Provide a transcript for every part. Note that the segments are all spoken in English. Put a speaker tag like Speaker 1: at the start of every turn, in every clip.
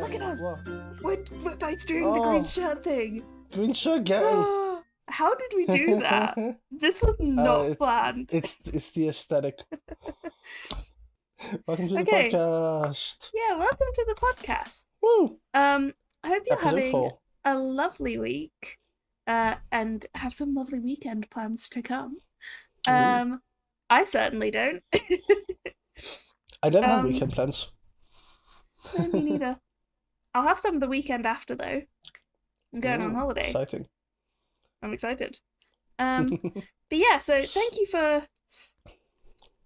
Speaker 1: Look at us.
Speaker 2: What?
Speaker 1: We're both doing the green shirt thing.
Speaker 2: Green shirt gang.
Speaker 1: How did we do that? This was not planned.
Speaker 2: It's the aesthetic. Welcome to the podcast.
Speaker 1: Yeah, welcome to the podcast.
Speaker 2: Woo!
Speaker 1: I hope you're
Speaker 2: Episode
Speaker 1: having
Speaker 2: 4.
Speaker 1: a lovely week, and have some lovely weekend plans to come. I certainly don't.
Speaker 2: I don't have weekend plans.
Speaker 1: No, me neither. I'll have some the weekend after, though. I'm going on holiday.
Speaker 2: Exciting.
Speaker 1: I'm excited. But yeah, so thank you for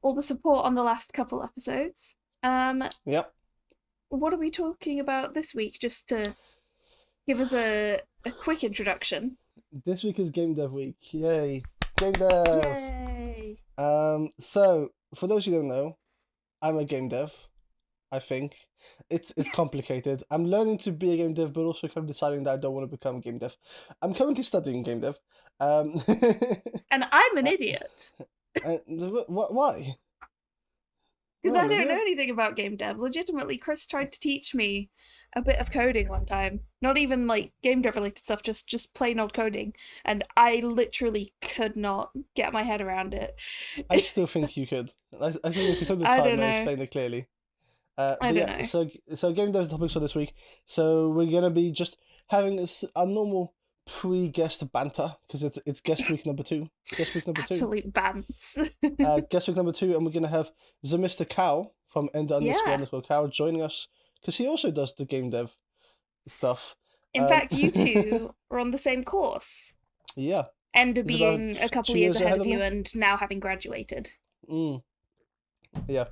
Speaker 1: all the support on the last couple episodes.
Speaker 2: Yep.
Speaker 1: What are we talking about this week, just to give us a quick introduction?
Speaker 2: This week is Game Dev Week. Yay. Game Dev!
Speaker 1: Yay!
Speaker 2: So, for those who don't know, I'm a game dev, I think. It's complicated. I'm learning to be a game dev, but also kind of deciding that I don't want to become a game dev. I'm currently studying game dev.
Speaker 1: And I'm an idiot.
Speaker 2: Why?
Speaker 1: Because I don't know anything about game dev. Legitimately, Chris tried to teach me a bit of coding one time. Not even like game dev related stuff, just plain old coding. And I literally could not get my head around it.
Speaker 2: I still think you could. I think if you took the time and explained it clearly.
Speaker 1: I don't know.
Speaker 2: So game dev is the topic for this week. So we're going to be just having a normal pre-guest banter, because it's guest week number 2.
Speaker 1: Absolute bants.
Speaker 2: Guest week number 2, and we're going to have the Mr. Cow from ender__cow joining us, because he also does the game dev stuff.
Speaker 1: In fact, you two are on the same course.
Speaker 2: Yeah.
Speaker 1: Ender being a couple of years ahead of you and now having graduated.
Speaker 2: Yeah.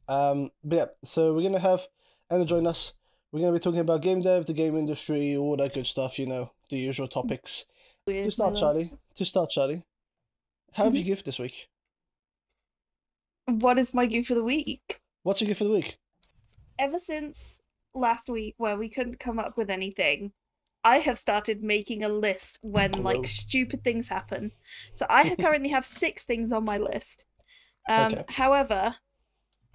Speaker 2: But yeah, so we're going to have Ender join us. We're going to be talking about game dev, the game industry, all that good stuff, the usual topics. To start, Charlie, how have you gift this week?
Speaker 1: What is my gift for the week?
Speaker 2: What's your gift for the week?
Speaker 1: Ever since last week, where we couldn't come up with anything, I have started making a list when stupid things happen. So I currently have 6 things on my list. However,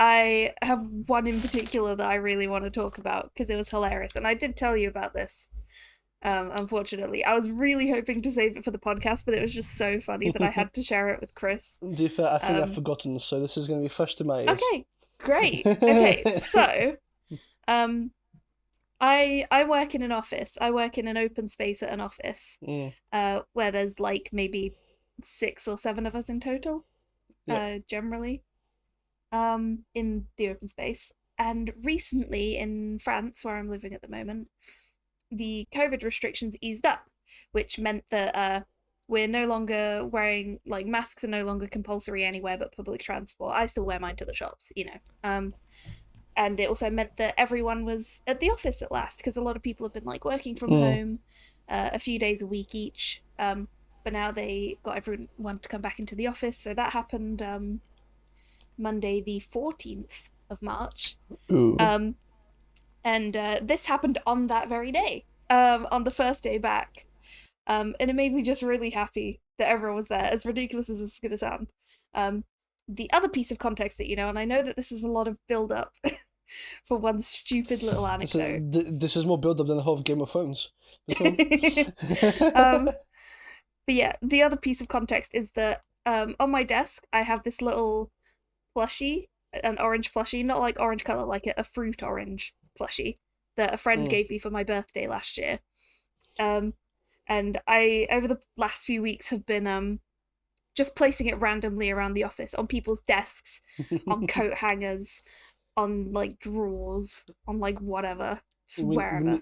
Speaker 1: I have one in particular that I really want to talk about because it was hilarious, and I did tell you about this. Unfortunately, I was really hoping to save it for the podcast, but it was just so funny that I had to share it with Chris.
Speaker 2: To be fair, I think I've forgotten, so this is going to be fresh to my ears.
Speaker 1: Okay, great. Okay, so I work in an office. I work in an open space at an office where there's maybe 6 or 7 of us in total, generally. In the open space. And recently in France, where I'm living at the moment, the COVID restrictions eased up, which meant that we're no longer wearing, masks are no longer compulsory anywhere but public transport. I still wear mine to the shops, and it also meant that everyone was at the office at last, because a lot of people have been working from home a few days a week each, but now they got everyone to come back into the office, so that happened Monday the 14th of March. And this happened on that very day, on the first day back. And it made me just really happy that everyone was there, as ridiculous as this is going to sound. The other piece of context that and I know that this is a lot of build-up for one stupid little anecdote.
Speaker 2: This is more build-up than the whole of Game of Thrones.
Speaker 1: But yeah, the other piece of context is that on my desk, I have this little plushie, an orange plushie, not orange colour, a fruit orange plushie that a friend gave me for my birthday last year. And I, over the last few weeks, have been just placing it randomly around the office, on people's desks, on coat hangers, on drawers, on whatever, just wherever.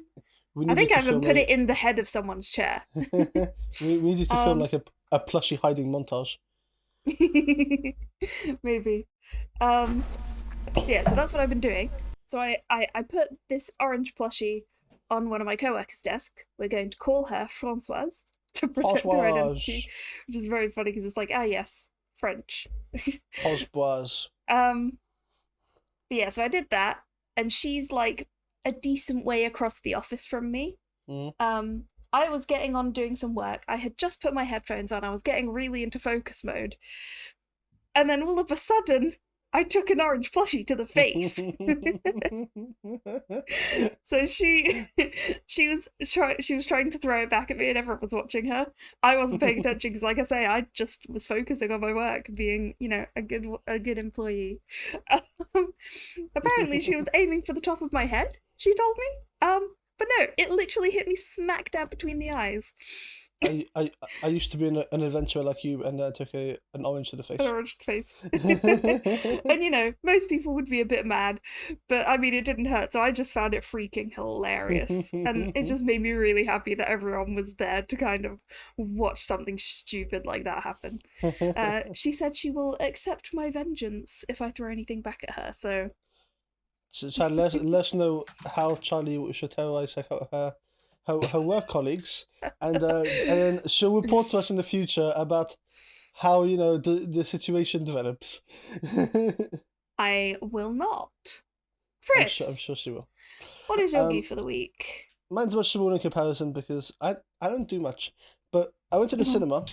Speaker 1: I think I even put it in the head of someone's chair.
Speaker 2: we need you to film a plushie hiding montage.
Speaker 1: Maybe. Yeah, so that's what I've been doing. So I put this orange plushie on one of my co-workers' desk. We're going to call her Françoise to protect her identity, which is very funny because it's yes, French.
Speaker 2: Françoise.
Speaker 1: But yeah, so I did that, and she's a decent way across the office from me. I was getting on doing some work. I had just put my headphones on. I was getting really into focus mode. And then all of a sudden, I took an orange plushie to the face. So she was trying to throw it back at me, and everyone was watching her. I wasn't paying attention because, like I say, I just was focusing on my work, being, you know, a good employee. Apparently, she was aiming for the top of my head. She told me. But no, it literally hit me smack dab between the eyes.
Speaker 2: I used to be an adventurer like you, and I took an orange to the face.
Speaker 1: An orange to the face. And, you know, most people would be a bit mad, but I mean, it didn't hurt, so I just found it freaking hilarious. And it just made me really happy that everyone was there to kind of watch something stupid like that happen. She said she will accept my vengeance if I throw anything back at her, so...
Speaker 2: Charlie, let us know how Charlie should terrorize her work colleagues, and then she'll report to us in the future about how, you know, the situation develops.
Speaker 1: I will not. Friss,
Speaker 2: I'm sure she will.
Speaker 1: What is your goof for the week?
Speaker 2: Mine's much smaller in comparison because I don't do much, but I went to the cinema,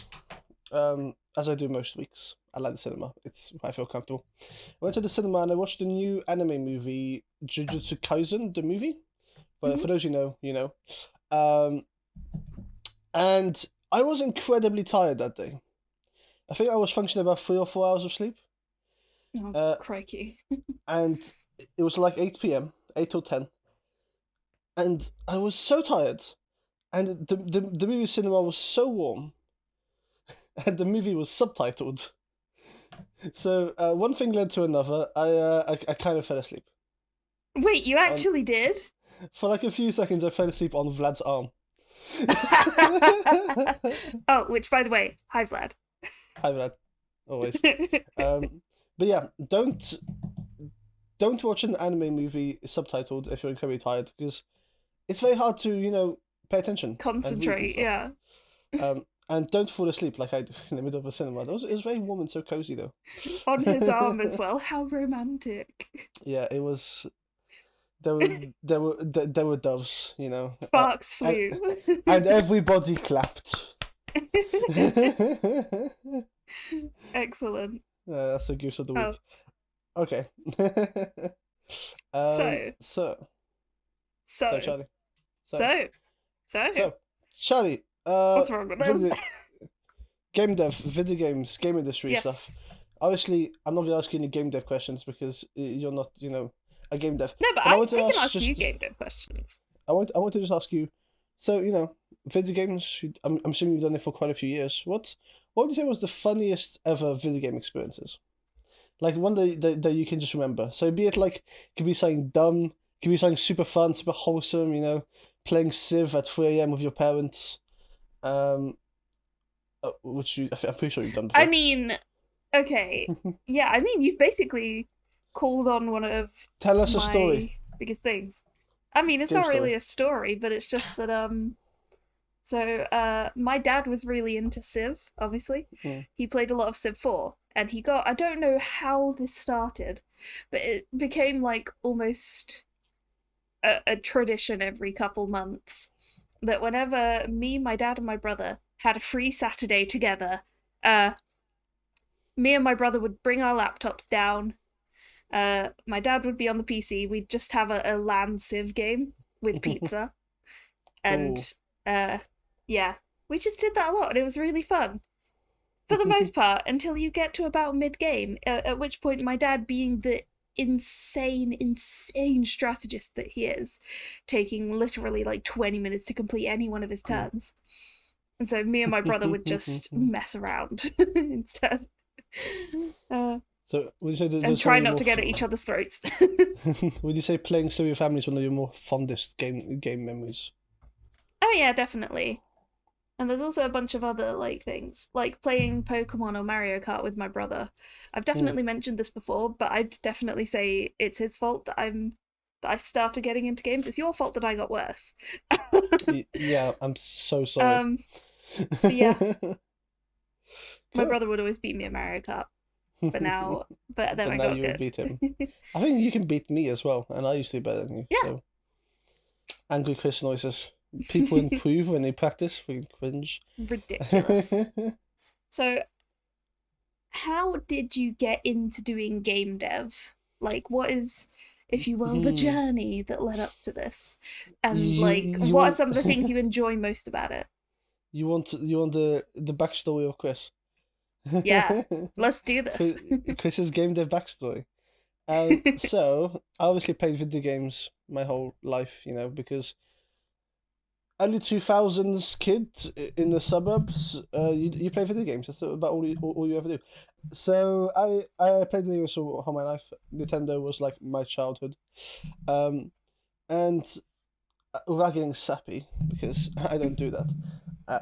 Speaker 2: as I do most weeks. I like the cinema. It's where I feel comfortable. I went to the cinema and I watched the new anime movie, Jujutsu Kaisen, the movie. But for those you know, you know. And I was incredibly tired that day. I think I was functioning about 3 or 4 hours of sleep.
Speaker 1: Oh, crikey.
Speaker 2: And it was like 8 p.m., 8 till 10. And I was so tired. And the movie cinema was so warm. And the movie was subtitled. So one thing led to another. I kind of fell asleep.
Speaker 1: Wait, you actually did?
Speaker 2: For like a few seconds, I fell asleep on Vlad's arm.
Speaker 1: Oh, which, by the way, hi Vlad.
Speaker 2: Hi Vlad, always. But yeah, don't watch an anime movie subtitled if you're incredibly tired, because it's very hard to, you know, pay attention,
Speaker 1: concentrate. Yeah.
Speaker 2: And don't fall asleep like I do in the middle of a cinema. It was very warm and so cozy though.
Speaker 1: On his arm as well. How romantic.
Speaker 2: Yeah, it was. There were doves, you know.
Speaker 1: Sparks flew.
Speaker 2: And everybody clapped.
Speaker 1: Excellent.
Speaker 2: That's the goose of the week. Okay. So, Charlie. So, Charlie.
Speaker 1: What's wrong with this?
Speaker 2: Game dev, video games, game industry stuff. Obviously, I'm not gonna ask you any game dev questions because you're not, you know, a game dev.
Speaker 1: No, but I can ask you game dev questions.
Speaker 2: I want to just ask you. So, you know, video games. I'm assuming you've done it for quite a few years. What would you say was the funniest ever video game experiences? Like one that you can just remember. So be it like, could be something dumb, could be something super fun, super wholesome. You know, playing Civ at 3 a.m. with your parents. Which I'm pretty sure you've done before.
Speaker 1: I mean, okay, yeah. I mean, you've basically called on one of
Speaker 2: Tell us a story.
Speaker 1: Biggest things. I mean, it's not really a story, but it's just that my dad was really into Civ, obviously. He played a lot of Civ 4, and he got, I don't know how this started, but it became like almost a tradition every couple months that whenever me, my dad, and my brother had a free Saturday together, me and my brother would bring our laptops down. My dad would be on the PC. We'd just have a LAN Civ game with pizza. And yeah, we just did that a lot, and it was really fun. For the most part, until you get to about mid-game, at which point my dad, being the insane strategist that he is, taking literally like 20 minutes to complete any one of his turns. And so me and my brother would just mess around instead.
Speaker 2: So would you say
Speaker 1: and try not to get at each other's throats.
Speaker 2: Would you say playing Civ with your family is one of your more fondest game memories?
Speaker 1: Oh yeah, definitely. And there's also a bunch of other like things, like playing Pokemon or Mario Kart with my brother. I've definitely mentioned this before, but I'd definitely say it's his fault that I started getting into games. It's your fault that I got worse.
Speaker 2: Yeah, I'm so sorry.
Speaker 1: Yeah. My brother would always beat me at Mario Kart. But then I got
Speaker 2: you
Speaker 1: good.
Speaker 2: Beat him. I think you can beat me as well, and I used to be better than you.
Speaker 1: Yeah.
Speaker 2: So. Angry Chris noises. People improve when they practice. We cringe.
Speaker 1: Ridiculous. So, how did you get into doing game dev? Like, what is, if you will, the journey that led up to this? And like,
Speaker 2: You
Speaker 1: what are
Speaker 2: want
Speaker 1: some of the things you enjoy most about it?
Speaker 2: you want the backstory of Chris.
Speaker 1: Yeah, let's do this.
Speaker 2: Chris's game dev backstory. So I obviously played video games my whole life, because early 2000s kid in the suburbs, you play video games. That's about all you ever do. So I played video games all my life. Nintendo was like my childhood. Um, and without getting sappy, because I don't do that.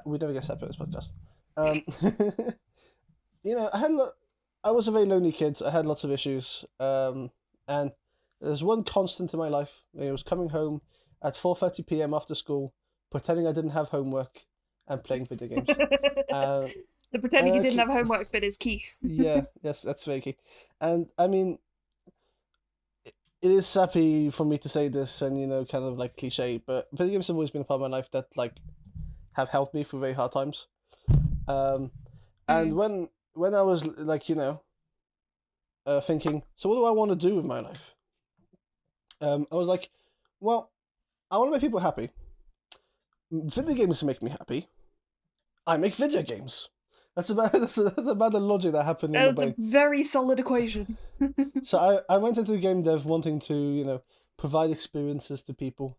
Speaker 2: We never get sappy on this podcast. I was a very lonely kid. I had lots of issues. And there's one constant in my life. It was coming home at 4:30 p.m. after school, pretending I didn't have homework, and playing video games.
Speaker 1: The pretending you didn't have homework bit is key.
Speaker 2: Yeah, yes, that's very key. And I mean, it is sappy for me to say this, and kind of like cliche, but video games have always been a part of my life that like have helped me through very hard times. And when I was like, thinking, so what do I want to do with my life? I was like, well, I want to make people happy. Video games make me happy. I make video games. That's about the logic that happened in my brain.
Speaker 1: That's a very solid equation.
Speaker 2: So I went into game dev wanting to, provide experiences to people,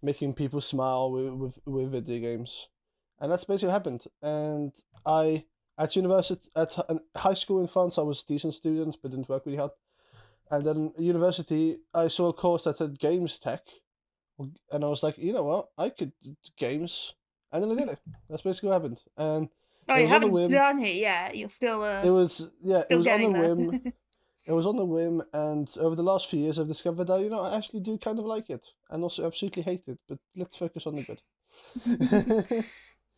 Speaker 2: making people smile with video games. And that's basically what happened. And at high school in France, I was a decent student, but didn't work really hard. And then at university, I saw a course that said games tech. And I was like, you know what? I could do games. And then I did it. That's basically what happened. And
Speaker 1: you haven't done it yet. You're still
Speaker 2: it was on a whim. It was on the whim, and over the last few years, I've discovered that I actually do kind of like it, and also absolutely hate it. But let's focus on the good.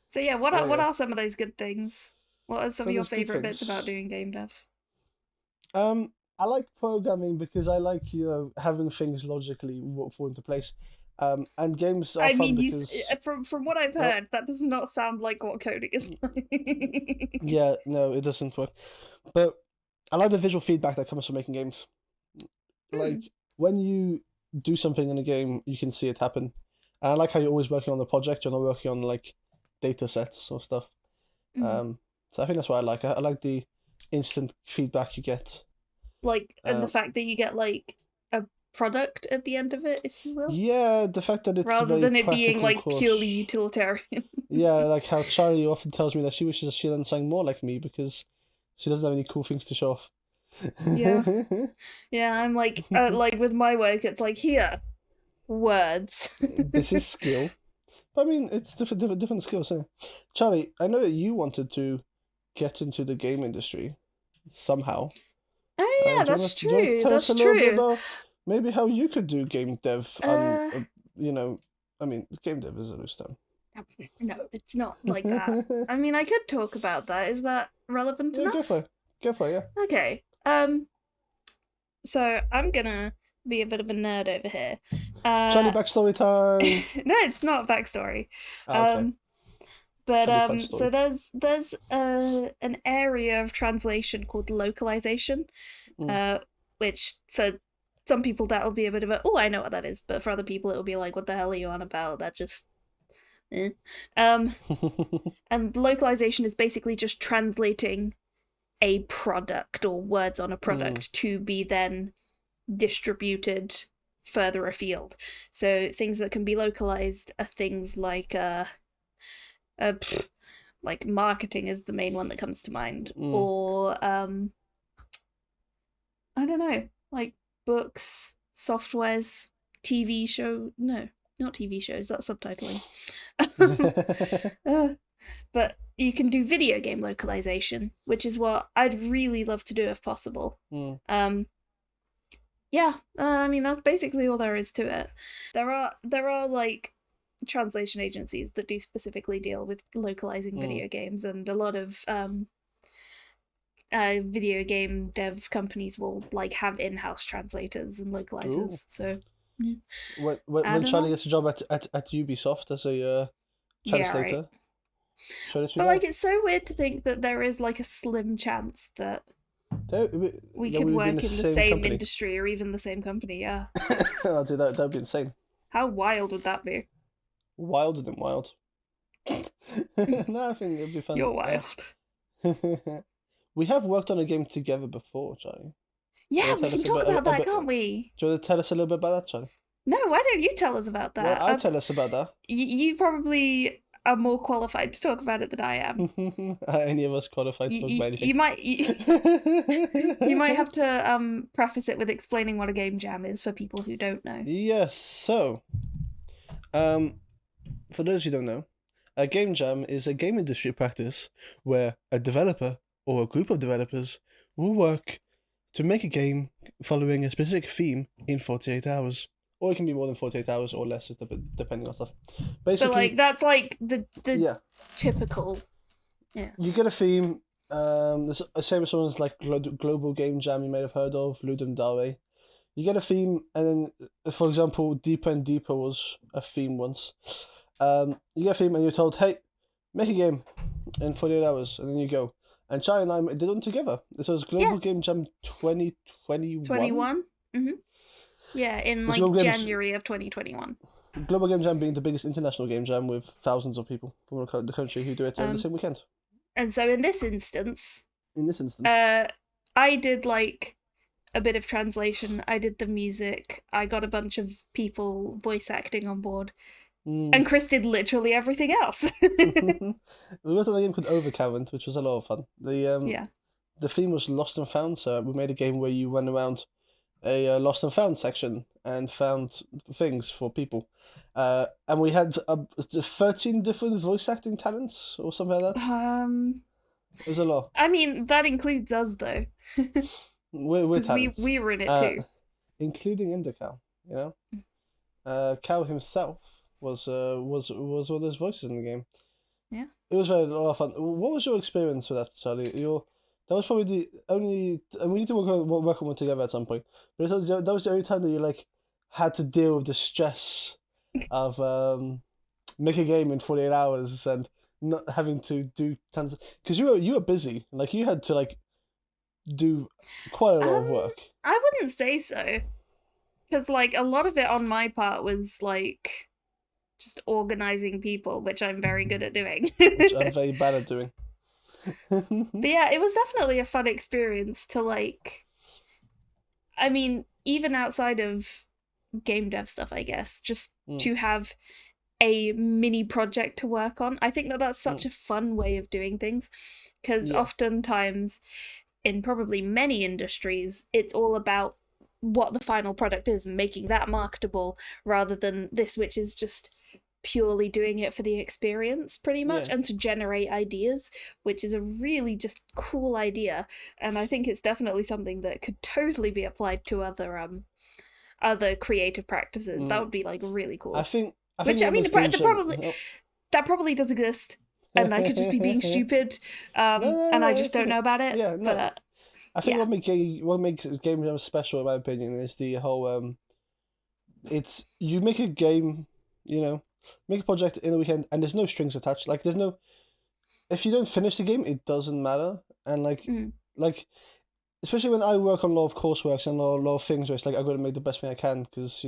Speaker 1: So yeah, what are some of those good things? What are some of your favorite bits about doing game dev?
Speaker 2: I like programming because I like having things logically fall into place. And games are fun because
Speaker 1: from what I've heard, that does not sound like what coding is like.
Speaker 2: Yeah, no, it doesn't work. But I like the visual feedback that comes from making games. Like when you do something in a game, you can see it happen. And I like how you're always working on the project. You're not working on like data sets or stuff. So I think that's what I like. I like the instant feedback you get.
Speaker 1: Like, and the fact that you get like a product at the end of it, if you will.
Speaker 2: Yeah, the fact that it's
Speaker 1: rather than it being like
Speaker 2: course.
Speaker 1: Purely utilitarian.
Speaker 2: Yeah, like how Charlie often tells me that she wishes she learned something more like me because she doesn't have any cool things to show off.
Speaker 1: Yeah, I'm like with my work, it's like here, words.
Speaker 2: This is skill. But I mean, it's different skills. Eh? Charlie, I know that you wanted to get into the game industry somehow.
Speaker 1: Oh yeah, that's true.
Speaker 2: Do you want to tell us a little bit about maybe how you could do game dev? I mean, game dev is a loose term.
Speaker 1: No, it's not like that. I mean, I could talk about that. Is that relevant enough?
Speaker 2: Go for it, yeah.
Speaker 1: Okay. So I'm gonna be a bit of a nerd over here.
Speaker 2: Charlie backstory time.
Speaker 1: No, it's not backstory.
Speaker 2: Okay.
Speaker 1: But so there's an area of translation called localization, which for some people that'll be a bit of a I know what that is, but for other people it'll be like, what the hell are you on about? That just and localization is basically just translating a product or words on a product to be then distributed further afield. So things that can be localized are things like like marketing is the main one that comes to mind, or I don't know, like books, softwares, TV show. No, not TV shows. That's subtitling. But you can do video game localization, which is what I'd really love to do if possible. Yeah, I mean that's basically all there is to it. There are like translation agencies that do specifically deal with localizing video games, and a lot of video game dev companies will like have in-house translators and localizers. Ooh. So
Speaker 2: when Charlie gets a job at Ubisoft as a translator. Should
Speaker 1: But like, it's so weird to think that there is like a slim chance that we could work in the same industry or even the same company. Yeah.
Speaker 2: Oh, dude, that'd be insane.
Speaker 1: How wild would that be?
Speaker 2: Wilder than wild. No, I think it'd be fun.
Speaker 1: You're wild.
Speaker 2: We have worked on a game together before, Charlie.
Speaker 1: Yeah, we can talk about that, can't we?
Speaker 2: Do you want to tell us a little bit about that, Charlie?
Speaker 1: No, why don't you tell us about that?
Speaker 2: Well, I'll tell us about that.
Speaker 1: You probably are more qualified to talk about it than I am.
Speaker 2: Are any of us qualified to talk about anything?
Speaker 1: You might have to preface it with explaining what a game jam is for people who don't know.
Speaker 2: Yes, so for those who don't know, a game jam is a game industry practice where a developer or a group of developers will work to make a game following a specific theme in 48 hours. Or it can be more than 48 hours or less, depending on stuff. Basically,
Speaker 1: but like that's like the typical. Yeah.
Speaker 2: You get a theme. The same as ones like Global Game Jam you may have heard of, Ludum Dare. You get a theme, and then, for example, Deeper and Deeper was a theme once. You get a theme, and you're told, "Hey, make a game in 48 hours," and then you go. And Charlie and I did one together. This was Global Game Jam 2021.
Speaker 1: 21. Mhm. Yeah, in like January of 2021.
Speaker 2: Global Game Jam being the biggest international game jam with thousands of people from the country who do it on the same weekend.
Speaker 1: And so in this instance,
Speaker 2: I
Speaker 1: did like a bit of translation. I did the music. I got a bunch of people voice acting on board. And Chris did literally everything else.
Speaker 2: We worked on a game called Overcurrent, which was a lot of fun. The theme was Lost and Found, so we made a game where you went around a Lost and Found section and found things for people. And we had 13 different voice acting talents or something like that. It was a lot.
Speaker 1: I mean, that includes us, though.
Speaker 2: We're talents.
Speaker 1: We were in it too.
Speaker 2: Including Endercow, you know? Cow himself was one of those voices in the game.
Speaker 1: Yeah.
Speaker 2: It was a lot of fun. What was your experience with that, Charlie? That was probably the only, and we need to work on one together at some point. But that was the only time that you like had to deal with the stress of make a game in 48 hours and not having to do tons. Because you were busy, like you had to like do quite a lot of work.
Speaker 1: I wouldn't say so, because like a lot of it on my part was like just organizing people, which I'm very good at doing.
Speaker 2: Which I'm very bad at doing.
Speaker 1: But yeah, it was definitely a fun experience to like, I mean, even outside of game dev stuff, I guess, just to have a mini project to work on. I think that that's such a fun way of doing things, because oftentimes in probably many industries, it's all about what the final product is and making that marketable rather than this, which is just purely doing it for the experience pretty much and to generate ideas, which is a really just cool idea. And I think it's definitely something that could totally be applied to other creative practices. That would be like really cool.
Speaker 2: I think
Speaker 1: that probably does exist, and I could just be being stupid, and I just don't know about it.
Speaker 2: Yeah, no. But I think what makes game jam special, in my opinion, is the whole it's you make a game, make a project in a weekend, and there's no strings attached. Like there's no, if you don't finish the game, it doesn't matter. And like especially when I work on a lot of coursework and a lot of things where it's like I've got to make the best thing I can because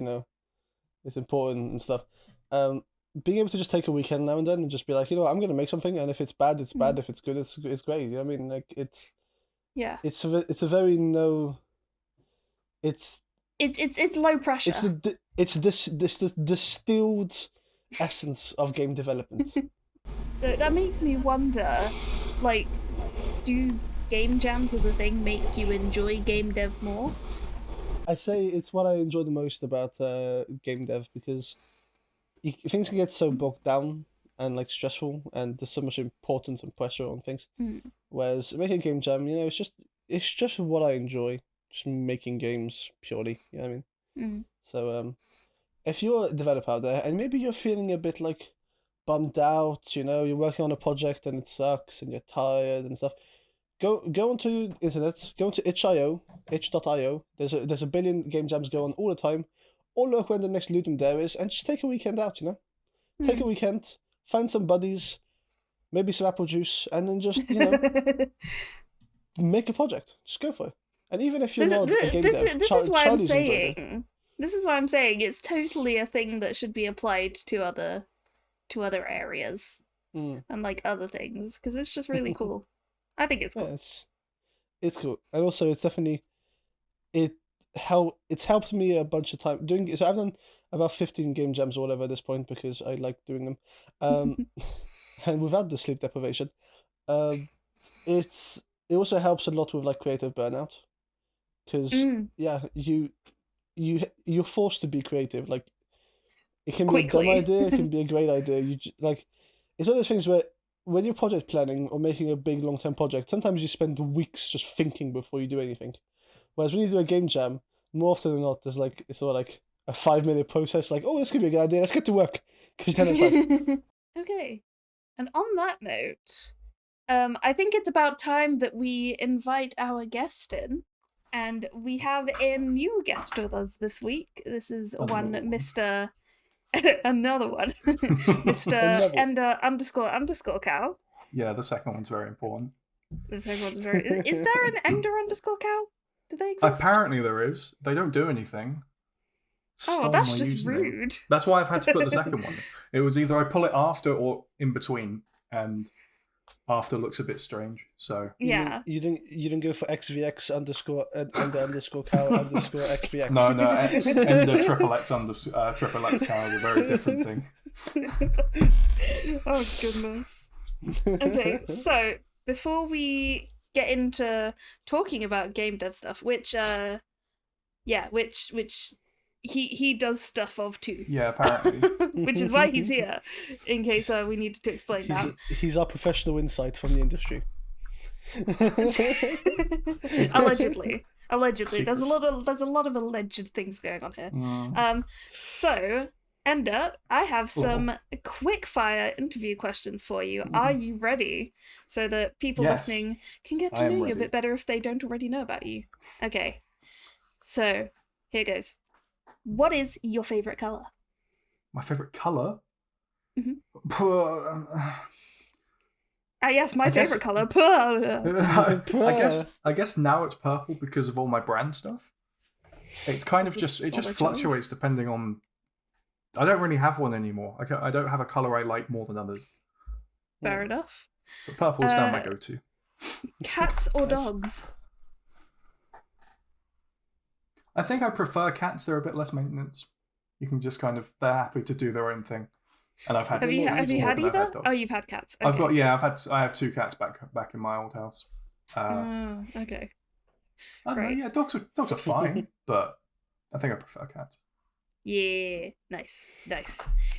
Speaker 2: it's important and stuff. Being able to just take a weekend now and then and just be like, I'm gonna make something, and if it's bad, it's bad. If it's good, it's great. You know what I mean? Like it's a very
Speaker 1: it's low pressure.
Speaker 2: It's this distilled essence of game development.
Speaker 1: So that makes me wonder, like, do game jams as a thing make you enjoy game dev more?
Speaker 2: I say it's what I enjoy the most about game dev, because things can get so bogged down and like stressful, and there's so much importance and pressure on things. Whereas making a game jam, it's just what I enjoy, just making games purely. You know what I mean? So if you're a developer out there and maybe you're feeling a bit like bummed out, you're working on a project and it sucks and you're tired and stuff, go onto the internet, go onto itch.io. There's a billion game jams going on all the time. Or look when the next Ludum Dare is, and just take a weekend out. Take a weekend, find some buddies, maybe some apple juice, and then just make a project. Just go for it. And even if you're not a game dev,
Speaker 1: this is why I'm
Speaker 2: Charlie's enjoyed it.
Speaker 1: saying. This is why I'm saying it's totally a thing that should be applied to other areas and like other things, because it's just really cool. I think it's cool.
Speaker 2: Yeah, it's cool, and also it's definitely it's helped me a bunch of times doing it. So I've done about 15 game jams or whatever at this point because I like doing them, and without the sleep deprivation, it also helps a lot with like creative burnout, because you're forced to be creative. Like it can be a dumb idea, it can be a great idea. It's one of those things where when you're project planning or making a big long-term project, sometimes you spend weeks just thinking before you do anything. Whereas when you do a game jam, more often than not, there's like it's sort of like a 5-minute process. Like, oh, this could be a good idea. Let's get to work. Because then it's like,
Speaker 1: okay. And on that note, I think it's about time that we invite our guest in, and we have a new guest with us this week. This is Mr. Another one, Mr. Ender _ cow.
Speaker 3: Yeah, the second one's very important.
Speaker 1: The second one's very. Is there an Ender _ cow? Do they exist?
Speaker 3: Apparently there is. They don't do anything.
Speaker 1: Oh, that's just rude.
Speaker 3: That's why I've had to put the second one. It was either I pull it after or in between, and after looks a bit strange. So
Speaker 1: yeah,
Speaker 2: you didn't go for XVX _ _ cow _ XVX.
Speaker 3: No, and the triple X cow is a very different thing.
Speaker 1: Oh goodness. Okay, so before we get into talking about game dev stuff, which he does stuff of too.
Speaker 3: Yeah, apparently.
Speaker 1: Which is why he's here, in case we needed to explain that.
Speaker 2: He's our professional insight from the industry.
Speaker 1: Allegedly.
Speaker 3: Secrets.
Speaker 1: There's a lot of alleged things going on here. So Ender, I have some quick fire interview questions for you. Are you ready? So that people listening can get to know you a bit better if they don't already know about you. Okay. So, here goes. What is your favourite colour?
Speaker 3: My favourite colour?
Speaker 1: Yes, my favourite colour.
Speaker 3: I guess now it's purple because of all my brand stuff. It's kind of just fluctuates depending on. I don't really have one anymore. I don't have a colour I like more than others.
Speaker 1: Fair enough.
Speaker 3: But purple is now my go-to.
Speaker 1: Cats or dogs?
Speaker 3: I think I prefer cats. They're a bit less maintenance. You can just they're happy to do their own thing. And I've had.
Speaker 1: Have you had either? Oh, you've had cats. Okay.
Speaker 3: I have 2 cats back in my old house.
Speaker 1: Okay.
Speaker 3: I don't know, yeah, dogs are fine, but I think I prefer cats.
Speaker 1: Yeah, nice.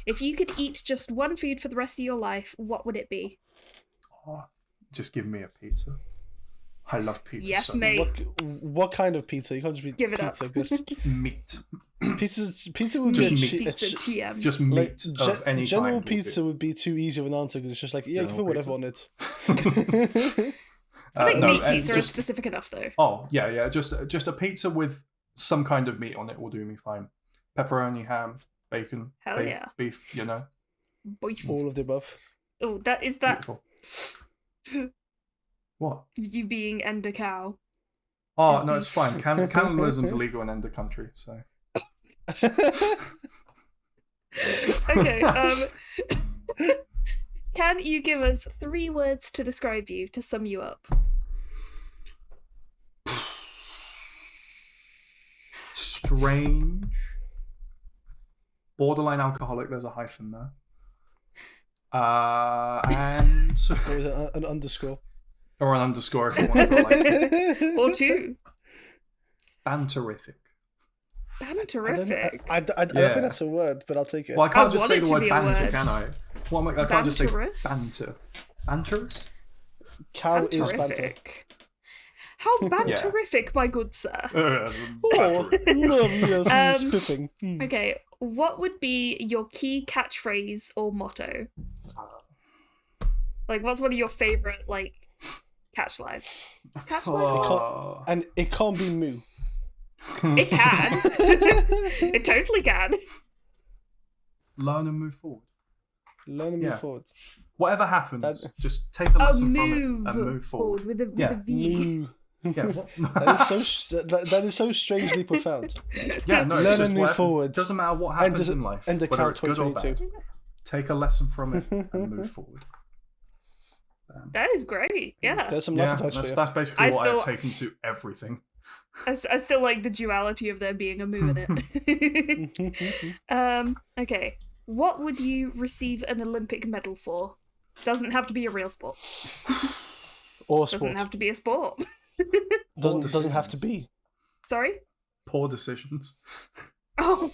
Speaker 1: If you could eat just one food for the rest of your life, what would it be?
Speaker 3: Oh, just give me a pizza. I love pizza.
Speaker 1: Yes, mate.
Speaker 2: What kind of pizza? You can't just be
Speaker 1: give it
Speaker 2: pizza.
Speaker 3: Up. Meat.
Speaker 2: Pizza would
Speaker 3: just
Speaker 2: be
Speaker 3: meat.
Speaker 1: TM.
Speaker 3: Just meat of any
Speaker 2: general
Speaker 3: kind.
Speaker 2: Pizza would be too easy of an answer because it's just like, yeah, you can put whatever on it.
Speaker 1: I think meat pizza is specific enough, though.
Speaker 3: Oh, yeah. Just a pizza with some kind of meat on it will do me fine. Pepperoni, ham, bacon, beef,
Speaker 1: Beef.
Speaker 2: All of the above.
Speaker 1: Oh, that.
Speaker 3: Beautiful. What?
Speaker 1: You being Ender cow.
Speaker 3: Oh, no, it's fine. Cannibalism's illegal in Ender country, so.
Speaker 1: Okay, can you give us 3 words to describe you, to sum you up?
Speaker 3: Strange. Borderline alcoholic, there's a hyphen there. And...
Speaker 2: Or an underscore.
Speaker 3: Or an underscore if you want to feel like.
Speaker 1: Or 2.
Speaker 3: Banterific.
Speaker 1: Banterific?
Speaker 2: I don't think that's a word, but I'll take it.
Speaker 3: Well, I can't just say the word banter, can I? Well, I can't just say banter. Banterous?
Speaker 2: Cow is banter.
Speaker 1: How banterific, my good sir.
Speaker 2: Spiffing.
Speaker 1: Okay, what would be your key catchphrase or motto? Like, what's one of your favourite, catch lines? Is catch line?
Speaker 2: And it can't be moo.
Speaker 1: It can. It totally can.
Speaker 3: Learn and move forward.
Speaker 2: Learn and move forward.
Speaker 3: whatever happens, just take a lesson from it and move forward.
Speaker 1: With a V.
Speaker 3: Yeah,
Speaker 2: that is so strangely profound.
Speaker 3: Yeah, no,
Speaker 2: learn
Speaker 3: it's just
Speaker 2: and move forward.
Speaker 3: Doesn't matter what happens in life,
Speaker 2: and the
Speaker 3: whether it's good or bad. Take a lesson from it and move forward.
Speaker 1: That is great. Yeah.
Speaker 2: There's some love
Speaker 3: that's basically what I've taken to everything.
Speaker 1: I still like the duality of there being a move in it. Okay. What would you receive an Olympic medal for? Doesn't have to be a real sport.
Speaker 2: Or sport.
Speaker 1: Doesn't have to be a sport.
Speaker 2: Doesn't have to be.
Speaker 1: Sorry?
Speaker 3: Poor decisions.
Speaker 1: Oh.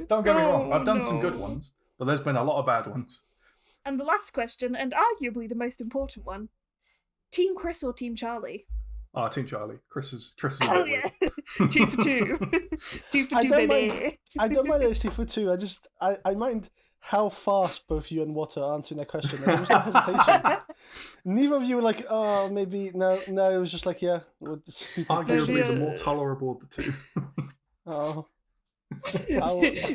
Speaker 3: Don't get me wrong. I've done some good ones, but there's been a lot of bad ones.
Speaker 1: And the last question, and arguably the most important one: Team Chris or Team Charlie?
Speaker 3: Oh, Team Charlie. Chris is a bit
Speaker 1: weird. 2 for 2. 2 for 2, baby.
Speaker 2: I don't mind those 2 for 2. I mind how fast both you and Watt are answering that question. There was no hesitation. Neither of you were like, oh, maybe, no. It was just like, yeah, stupid.
Speaker 3: Arguably the more tolerable of the two.
Speaker 2: Oh.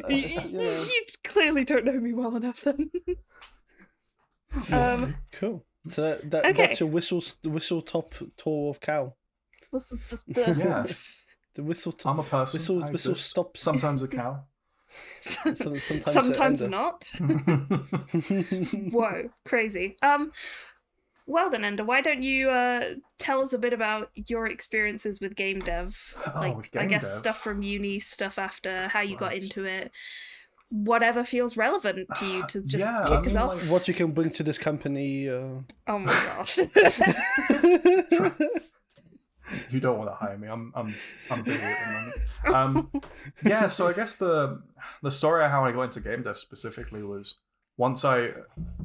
Speaker 1: You clearly don't know me well enough then.
Speaker 2: Cool. So that's your whistle top tour of cow.
Speaker 3: Yeah.
Speaker 2: The whistle top.
Speaker 3: I'm a person.
Speaker 2: Whistle stop.
Speaker 3: Sometimes a cow.
Speaker 1: Sometimes not. Whoa, crazy. Well then, Ender, why don't you tell us a bit about your experiences with game dev? Stuff from uni, stuff after, how you got into it, whatever feels relevant to you to just kick us off.
Speaker 2: What you can bring to this company.
Speaker 1: Oh my gosh.
Speaker 3: You don't want to hire me. I'm busy at the moment. So I guess the story of how I got into game dev specifically was once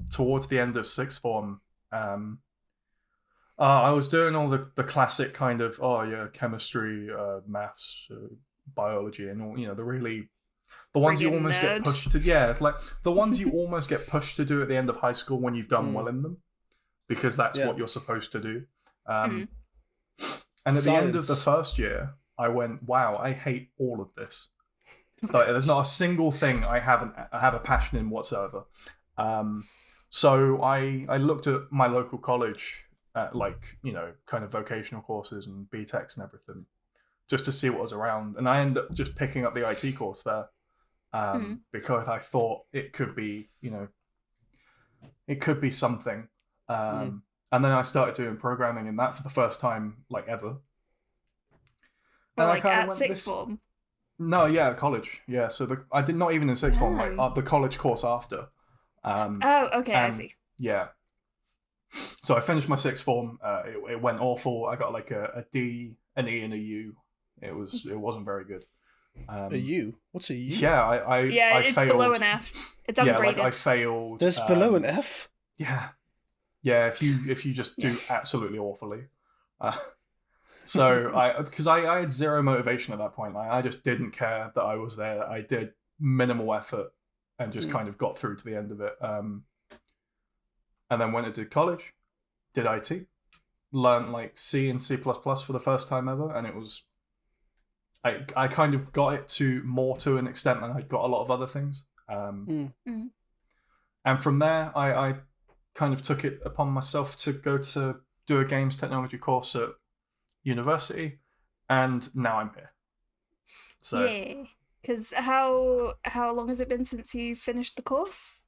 Speaker 3: towards the end of sixth form, I was doing all the classic kind of chemistry, maths, biology, and all the ones you almost get pushed to the ones you almost get pushed to do at the end of high school when you've done well in them, because that's what you're supposed to do. And at the end of the first year, I went, wow, I hate all of this. Like, there's not a single thing I have a passion in whatsoever. So I looked at my local college at kind of vocational courses and BTECs and everything, just to see what was around. And I ended up just picking up the IT course there because I thought it could be, it could be something. And then I started doing programming in that for the first time, ever.
Speaker 1: Well, at sixth form?
Speaker 3: No, college. Yeah, so I did not even in sixth form, the college course after.
Speaker 1: I see.
Speaker 3: Yeah. So I finished my sixth form. It went awful. I got a D, an E, and a U. It wasn't very good.
Speaker 2: A U? What's a U?
Speaker 3: Yeah, I
Speaker 1: it's
Speaker 3: failed.
Speaker 1: Below an F. It's ungraded.
Speaker 3: Yeah, I failed.
Speaker 2: There's below an F?
Speaker 3: Yeah. Yeah, if you just do absolutely awfully. Because I had zero motivation at that point. I just didn't care that I was there. I did minimal effort and just kind of got through to the end of it. And then went to college, did IT, learned C and C++ for the first time ever, and it was I kind of got it to an extent than I got a lot of other things. And from there, I kind of took it upon myself to go to do a games technology course at university, and now I'm here. So
Speaker 1: yeah, because how long has it been since you finished the course?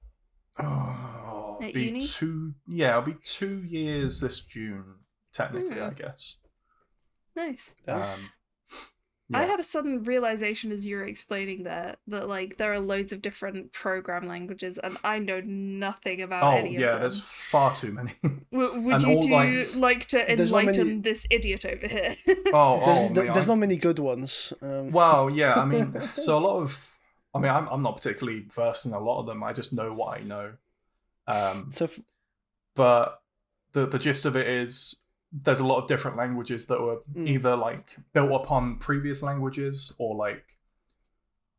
Speaker 3: At uni? It'll be 2 years this June, technically, I guess.
Speaker 1: Nice.
Speaker 3: Yeah.
Speaker 1: I had a sudden realization as you were explaining that there are loads of different program languages, and I know nothing about any of them.
Speaker 3: There's far too many.
Speaker 1: Would you like to enlighten this idiot over here?
Speaker 2: There's not many good ones.
Speaker 3: Well, yeah, I mean, so a lot of... I mean, I'm not particularly versed in a lot of them. I just know what I know. But the gist of it is there's a lot of different languages that were either built upon previous languages or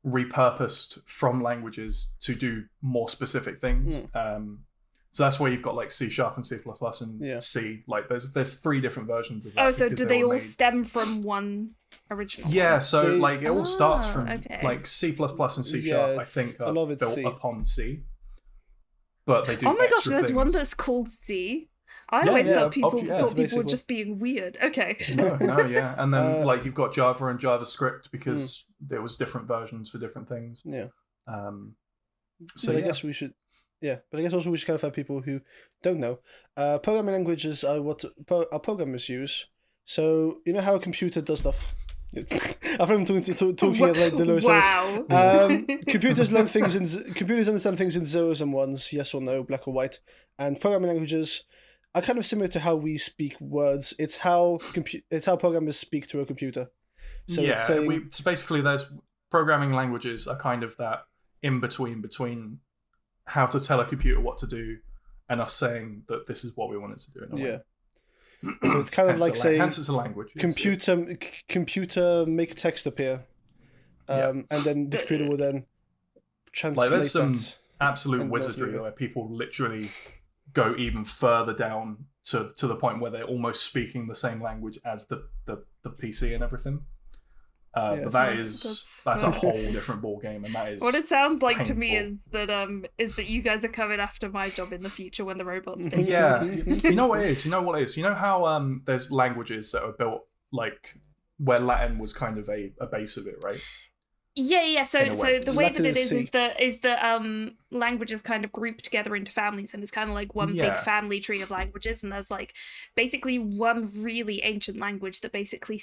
Speaker 3: repurposed from languages to do more specific things. So that's where you've got C# and C++ and C. There's 3 different versions of that.
Speaker 1: Oh, so do they all stem from one original?
Speaker 3: Yeah, so it all starts from C++ and C#. I think are built upon C. but they do.
Speaker 1: Oh my gosh,
Speaker 3: extra
Speaker 1: there's
Speaker 3: things.
Speaker 1: one that's called C. I
Speaker 3: Yeah,
Speaker 1: always
Speaker 3: yeah,
Speaker 1: thought people
Speaker 2: basic
Speaker 1: were
Speaker 2: one.
Speaker 1: just being weird. Okay.
Speaker 3: No, yeah, and then like you've got Java and JavaScript because there was different versions for different things.
Speaker 2: Yeah.
Speaker 3: So
Speaker 2: I guess we should. Yeah, but I guess also we should kind of have people who don't know. Programming languages are what our programmers use. So you know how a computer does stuff. I thought I'm talking at like the lowest level.
Speaker 1: Wow.
Speaker 2: Computers computers understand things in zeros and ones, yes or no, black or white. And programming languages are kind of similar to how we speak words. It's how programmers speak to a computer. So it's saying,
Speaker 3: so basically there's programming languages are kind of that in between how to tell a computer what to do and us saying that this is what we want it to do in a way.
Speaker 2: So it's kind of like saying,
Speaker 3: hence it's a language.
Speaker 2: Computer make text appear, and then the computer will then translate
Speaker 3: there's some
Speaker 2: that
Speaker 3: absolute wizardry where people literally go even further down to the point where they're almost speaking the same language as the PC and everything. But that's a whole different ball game, and that is
Speaker 1: what it sounds like
Speaker 3: painful.
Speaker 1: to me is that you guys are coming after my job in the future when the robots take
Speaker 3: Yeah,
Speaker 1: over.
Speaker 3: you know what it is. You know how there's languages that are built like where Latin was kind of a base of it, right?
Speaker 1: Yeah. So the way
Speaker 2: Latin
Speaker 1: that it
Speaker 2: is
Speaker 1: is that languages kind of group together into families, and it's kind of like one big family tree of languages, and there's like basically one really ancient language that basically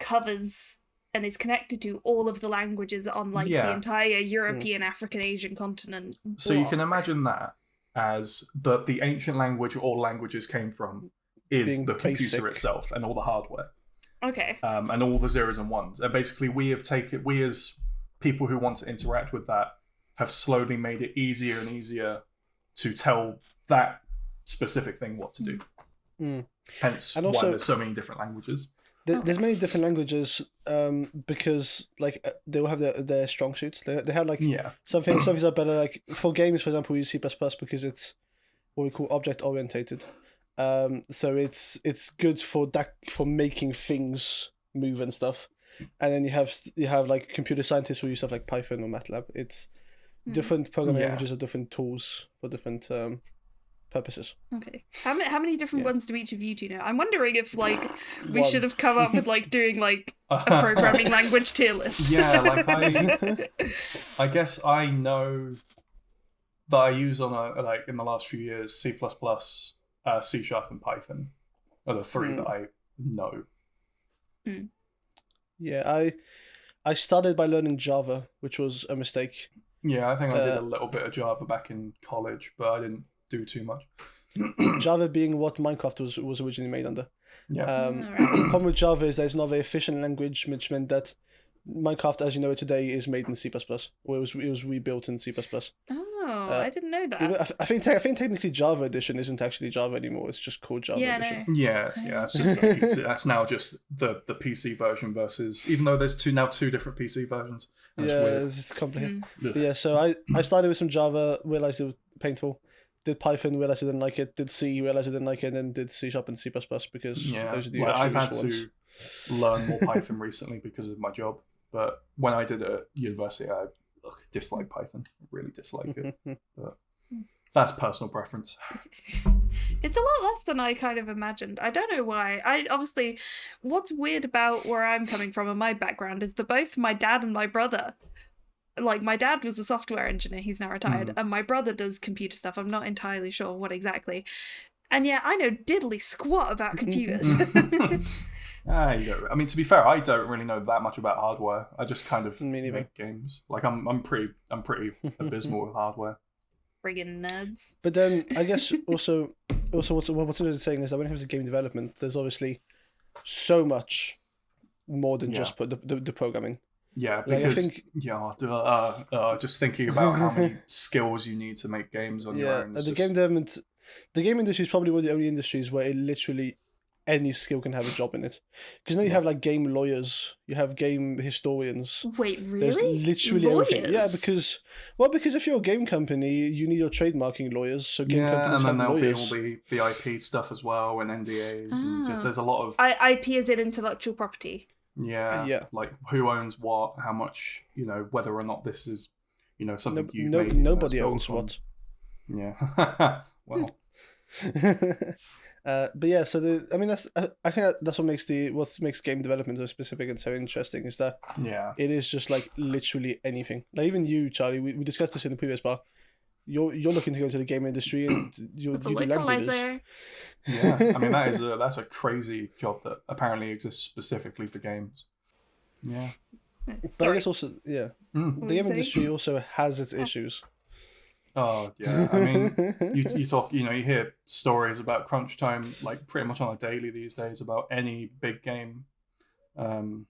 Speaker 1: covers and is connected to all of the languages on like the entire European, African, Asian continent.
Speaker 3: So you can imagine that as the ancient language all languages came from is
Speaker 2: being
Speaker 3: the computer
Speaker 2: basic.
Speaker 3: itself and all the hardware.
Speaker 1: Okay.
Speaker 3: And all the zeros and ones. And basically we as people who want to interact with that have slowly made it easier and easier to tell that specific thing what to do. Hence
Speaker 2: And
Speaker 3: why
Speaker 2: also,
Speaker 3: there's so many different languages.
Speaker 2: There's many different languages because like they will have their strong suits. They have like some things are better. Like for games, for example, we use C++ because it's what we call object orientated. So it's good for making things move and stuff. And then you have like computer scientists who use stuff like Python or MATLAB. It's different programming languages are different tools for different purposes.
Speaker 1: Okay. How many different ones do each of you two know? I'm wondering if like we should have come up with like doing like a programming language tier list.
Speaker 3: Yeah, like I guess I know that I use on in the last few years C++, C# and Python are the three that I know.
Speaker 2: Yeah, I started by learning Java, which was a mistake.
Speaker 3: Yeah, I think I did a little bit of Java back in college, but I didn't do too much.
Speaker 2: Java being what Minecraft was originally made under.
Speaker 3: Yeah.
Speaker 2: The problem with Java is that it's not a very efficient language, which meant that Minecraft, as you know it today, is made in C++. Or it was rebuilt in C++.
Speaker 1: Oh, I didn't know that.
Speaker 2: I think technically Java Edition isn't actually Java anymore. It's just called Java Edition.
Speaker 1: No.
Speaker 3: Yeah. That's just the PC. That's now just the PC version versus, even though there's two different PC versions.
Speaker 2: It's complicated. Yeah, so I started with some Java, realized it was painful. Did Python, realized I didn't like it. Did C, realized I didn't like it, and then did C# and C++ because those are the
Speaker 3: I've had
Speaker 2: ones.
Speaker 3: to learn more Python recently because of my job. But when I did it at university, I dislike Python. I really dislike it. But that's personal preference.
Speaker 1: It's a lot less than I kind of imagined. I don't know why. What's weird about where I'm coming from and my background is that both my dad and my brother, like my dad was a software engineer, he's now retired, and my brother does computer stuff. I'm not entirely sure what exactly. And yeah, I know diddly squat about computers.
Speaker 3: I mean, to be fair, I don't really know that much about hardware. I just kind of make games. Like I'm pretty abysmal with hardware.
Speaker 1: Friggin' nerds.
Speaker 2: But then I guess also what's interesting is that when it comes to game development, there's obviously so much more than just the programming.
Speaker 3: Yeah, because just thinking about how many skills you need to make games on your own.
Speaker 2: The game industry is probably one of the only industries where literally any skill can have a job in it. Because now you have like game lawyers, you have game historians.
Speaker 1: Wait, really?
Speaker 2: There's literally everything. Yeah, because if you're a game company, you need your trademarking lawyers. So game companies have lawyers.
Speaker 3: There'll be all the IP stuff as well and NDAs and just there's a lot of
Speaker 1: IP is in intellectual property.
Speaker 3: Yeah. Like who owns what, how much, whether or not this is, something you've made.
Speaker 2: Nobody owns what.
Speaker 3: Yeah. Well.
Speaker 2: But yeah, so I think that's what makes game development so specific and so interesting is that it is just like literally anything. Like even you, Charlie, we discussed this in the previous bar. You're looking to go into the game industry and you do languages.
Speaker 3: Yeah, I mean that's a crazy job that apparently exists specifically for games. Yeah.
Speaker 2: But I guess also the game industry also has its issues.
Speaker 3: Oh yeah, I mean, you talk, you hear stories about crunch time like pretty much on a daily these days about any big game. Well,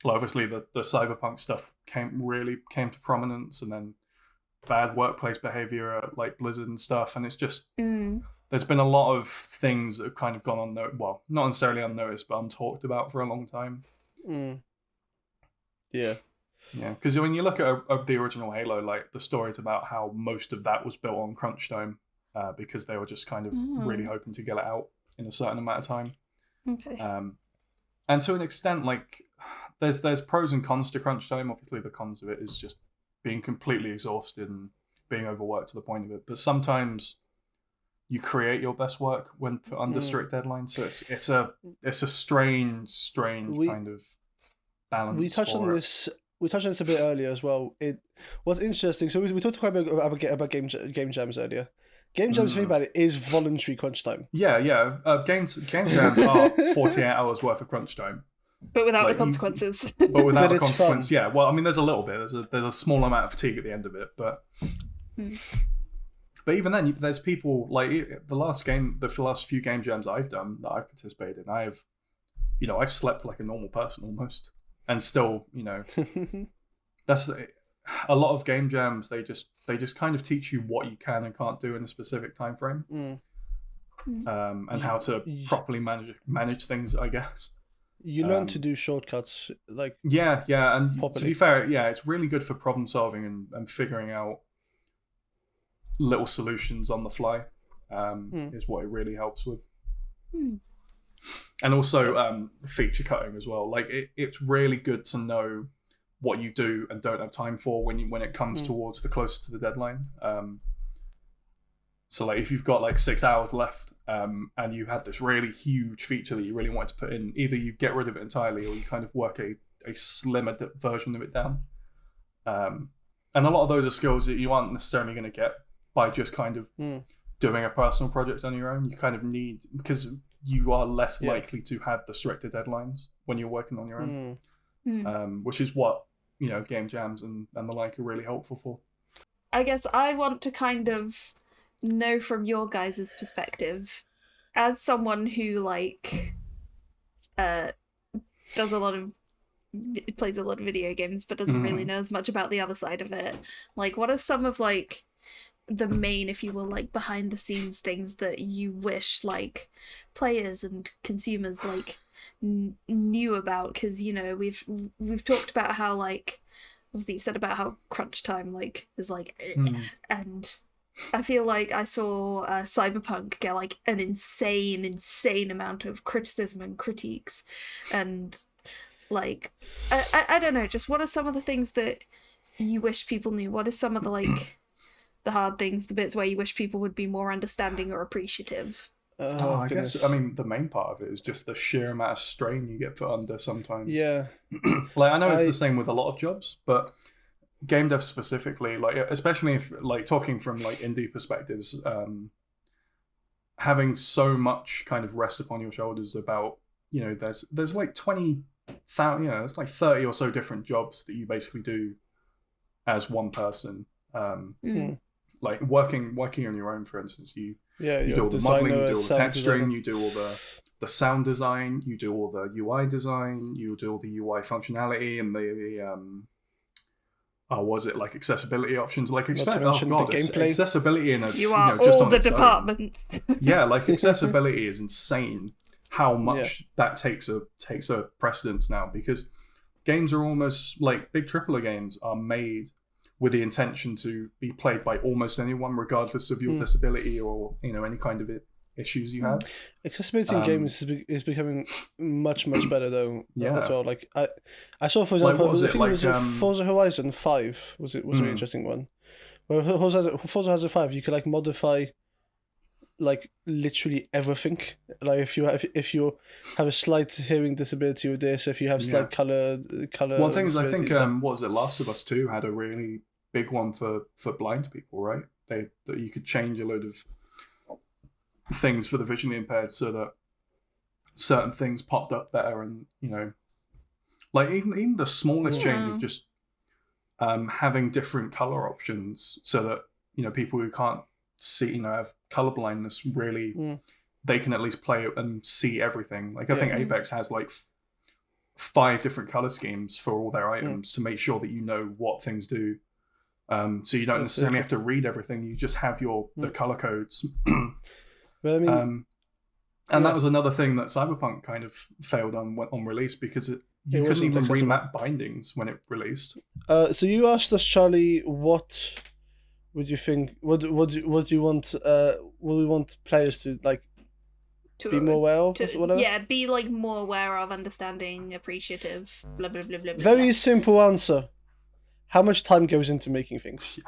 Speaker 3: obviously the cyberpunk stuff came to prominence, and then bad workplace behavior at like Blizzard and stuff, and it's just there's been a lot of things that have kind of gone unnoticed. Well, not necessarily unnoticed, but untalked about for a long time.
Speaker 2: Yeah.
Speaker 3: Yeah, because when you look at the original Halo, like the stories about how most of that was built on crunch time, because they were just kind of really hoping to get it out in a certain amount of time.
Speaker 1: Okay.
Speaker 3: And to an extent, like there's pros and cons to crunch time. Obviously, the cons of it is just being completely exhausted and being overworked to the point of it. But sometimes you create your best work when put under strict deadlines. So it's a strange kind of balance.
Speaker 2: We touched on this a bit earlier as well. It was interesting. So we talked quite a bit about game jams earlier. Game jams, think about it, is voluntary crunch time.
Speaker 3: Yeah. Game jams are 48 hours worth of crunch time.
Speaker 1: But without the consequences.
Speaker 3: But without the consequence, yeah. Well, I mean, there's a little bit. There's a small amount of fatigue at the end of it, but but even then, there's people like the last few game jams I've done that I've participated in. I've slept like a normal person almost, and still, that's a lot of game jams. They just kind of teach you what you can and can't do in a specific time frame, and how to properly manage things, I guess.
Speaker 2: You learn to do shortcuts, like
Speaker 3: and properly. To be fair, it's really good for problem solving and figuring out little solutions on the fly. Is what it really helps with, and also feature cutting as well. Like it's really good to know what you do and don't have time for when it comes towards the closer to the deadline. So like if you've got like 6 hours left, and you had this really huge feature that you really wanted to put in, either you get rid of it entirely or you kind of work a slimmer version of it down. And a lot of those are skills that you aren't necessarily going to get by just kind of doing a personal project on your own. You kind of need, because you are less likely to have the stricter deadlines when you're working on your own, which is what game jams and the like are really helpful for.
Speaker 1: I guess I want to kind of know from your guys' perspective, as someone who plays a lot of video games but doesn't really know as much about the other side of it. Like, what are some of the main, if you will, behind the scenes things that you wish players and consumers knew about? Because we've talked about how obviously you've said about how crunch time is and I feel like I saw Cyberpunk get an insane amount of criticism and critiques, and I don't know, just what are some of the things that you wish people knew? What are some of the hard things, the bits where you wish people would be more understanding or appreciative?
Speaker 3: I guess the main part of it is just the sheer amount of strain you get put under sometimes.
Speaker 2: Yeah.
Speaker 3: I know it's the same with a lot of jobs, but game dev specifically, especially if talking from indie perspectives, having so much kind of rest upon your shoulders about there's 20,000, there's 30 or so different jobs that you basically do as one person. Working on your own, for instance, you do all the modeling, you do all the texturing, you do all the sound design, you do all the UI design, you do all the UI functionality and the accessibility options, accessibility in a
Speaker 1: you are
Speaker 3: just
Speaker 1: all
Speaker 3: on
Speaker 1: the
Speaker 3: its
Speaker 1: departments.
Speaker 3: Accessibility is insane. How much that takes a precedence now, because games are almost big AAA games are made with the intention to be played by almost anyone, regardless of your disability or any kind of issues you have.
Speaker 2: Accessibility in games is becoming much better though. As well. I saw, for example, I think it was Forza Horizon 5 was a really interesting one, Well, Forza Horizon 5, you could like modify like literally everything. Like if you have a slight hearing disability with this, if you have slight color.
Speaker 3: One thing is, I think
Speaker 2: disabilities,
Speaker 3: what was it? Last of Us 2 had a really big one for blind people, right? That you could change a load of things for the visually impaired so that certain things popped up better, and like even the smallest change of just having different color options so that people who can't see, have color blindness, really they can at least play and see everything. Like I think Apex has like 5 different color schemes for all their items to make sure that you know what things do. So you don't necessarily have to read everything. You just have the color codes.
Speaker 2: Well, I mean,
Speaker 3: and that was another thing that Cyberpunk kind of failed on release, because you couldn't even remap bindings when it released.
Speaker 2: So you asked us, Charlie, what would you think? What do you want? What we want players to like be more aware of? Whatever?
Speaker 1: Yeah, be like more aware of, understanding, appreciative, blah blah blah blah.
Speaker 2: Very simple answer. How much time goes into making things?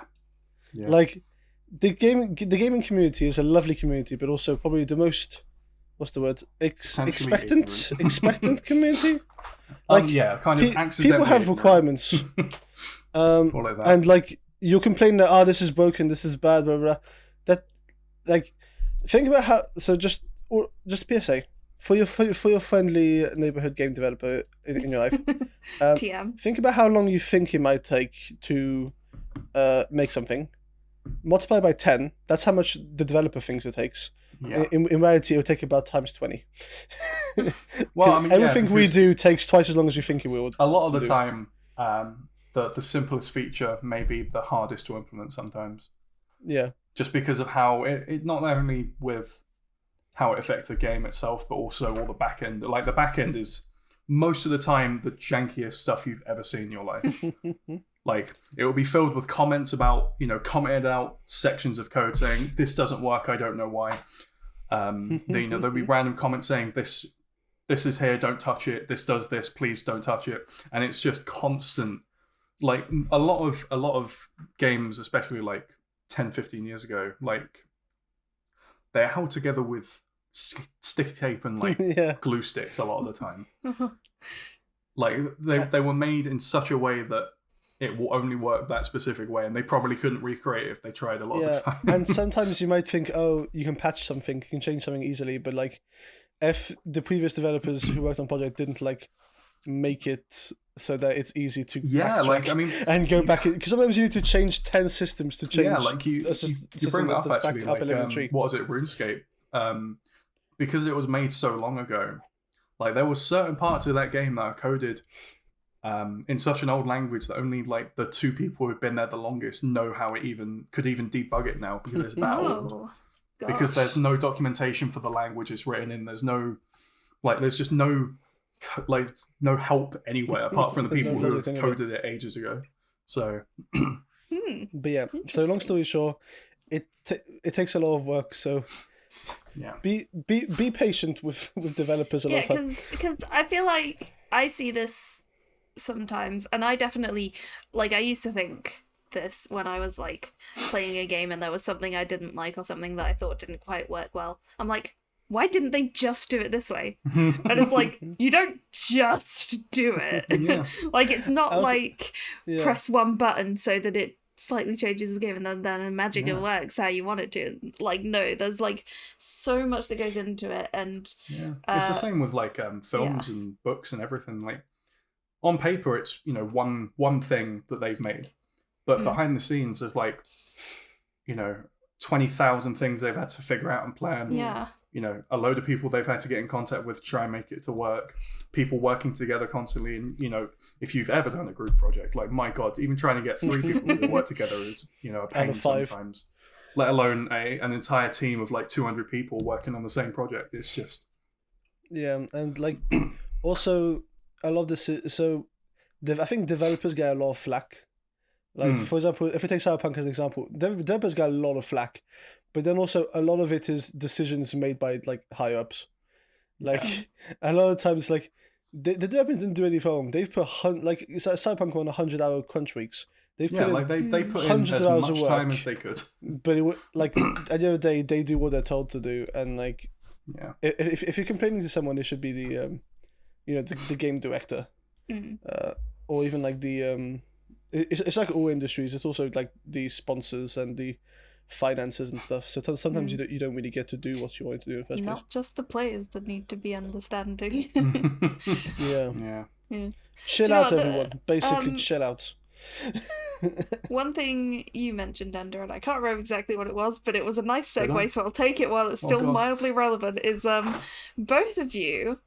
Speaker 3: Yeah.
Speaker 2: Like the gaming community is a lovely community, but also probably the most, what's the word? Expectant community. Like
Speaker 3: kind of accidentally.
Speaker 2: People have requirements. And like you complain that this is broken, this is bad, blah blah. That like think about how. So just PSA for your friendly neighborhood game developer in your life.
Speaker 1: TM.
Speaker 2: Think about how long you think it might take to make something. Multiply by 10. That's how much the developer thinks it takes.
Speaker 3: Yeah.
Speaker 2: In reality, it'll take about times 20.
Speaker 3: Well, I mean,
Speaker 2: everything we do takes twice as long as we think it will.
Speaker 3: A lot of the time, the simplest feature may be the hardest to implement sometimes.
Speaker 2: Yeah.
Speaker 3: Just because of how it not only with how it affects the game itself, but also all the back end. Like the back end is most of the time the jankiest stuff you've ever seen in your life. Like it will be filled with comments about, commented out sections of code saying this doesn't work, I don't know why. There'll be random comments saying this is here, don't touch it. This does this, please don't touch it. And it's just constant. Like a lot of games, especially like 10, 15 years ago, like they're held together with sticky tape and like glue sticks a lot of the time. Like they were made in such a way that it will only work that specific way, and they probably couldn't recreate it if they tried a lot of the time.
Speaker 2: And sometimes you might think, you can patch something, you can change something easily, but like if the previous developers who worked on project didn't like make it so that it's easy to and go back, because sometimes you need to change 10 systems to change.
Speaker 3: You bring that up actually. What was it, RuneScape? Because it was made so long ago, like there were certain parts of that game that are coded in such an old language that only like the 2 people who've been there the longest know how it could even debug it now, because it's that old. Gosh. Because there's no documentation for the language it's written in. There's just no help anywhere apart from the people who have coded it ages ago. So,
Speaker 2: but yeah. So long story short, it takes a lot of work. So be patient with developers a lot of time.
Speaker 1: Because I feel like I see this sometimes, and I definitely I used to think this when I was like playing a game and there was something I didn't like or something that I thought didn't quite work well. I'm like, why didn't they just do it this way? And it's like, you don't just do it. Like it's not press one button so that it slightly changes the game and then magically works how you want it to. Like no, there's like so much that goes into it, and
Speaker 3: it's the same with like films and books and everything. Like on paper, it's one thing that they've made, but behind the scenes, there's 20,000 things they've had to figure out and plan.
Speaker 1: Yeah.
Speaker 3: A load of people they've had to get in contact with to try and make it to work. People working together constantly, and if you've ever done a group project, like my God, even trying to get 3 people to work together is a pain sometimes. Let alone an entire team of 200 people working on the same project. It's just
Speaker 2: and also. I love this. So, I think developers get a lot of flack. For example, if we take Cyberpunk as an example, developers get a lot of flack, but then also a lot of it is decisions made by higher ups. A lot of times, the developers didn't do anything wrong. They've put Cyberpunk on 100-hour crunch weeks. They've
Speaker 3: Yeah,
Speaker 2: put
Speaker 3: like they put in
Speaker 2: hundreds
Speaker 3: as
Speaker 2: of hours
Speaker 3: much
Speaker 2: of
Speaker 3: time
Speaker 2: work.
Speaker 3: as they could.
Speaker 2: But it would, like, at the end of the day, they do what they're told to do, and like,
Speaker 3: Yeah.
Speaker 2: if you're complaining to someone, it should be the the game director, or even like the it's like all industries. It's also like the sponsors and the finances and stuff. So sometimes you don't really get to do what you want to do in the first place.
Speaker 1: Not just the players that need to be understanding.
Speaker 2: Yeah.
Speaker 1: Yeah.
Speaker 2: Chill
Speaker 1: Do you know
Speaker 2: out,
Speaker 1: what,
Speaker 2: everyone. Basically, chill out.
Speaker 1: One thing you mentioned, Ender, and I can't remember exactly what it was, but it was a nice
Speaker 3: Did I?
Speaker 1: segue, so I'll take it while it's still
Speaker 3: God.
Speaker 1: mildly relevant, is both of you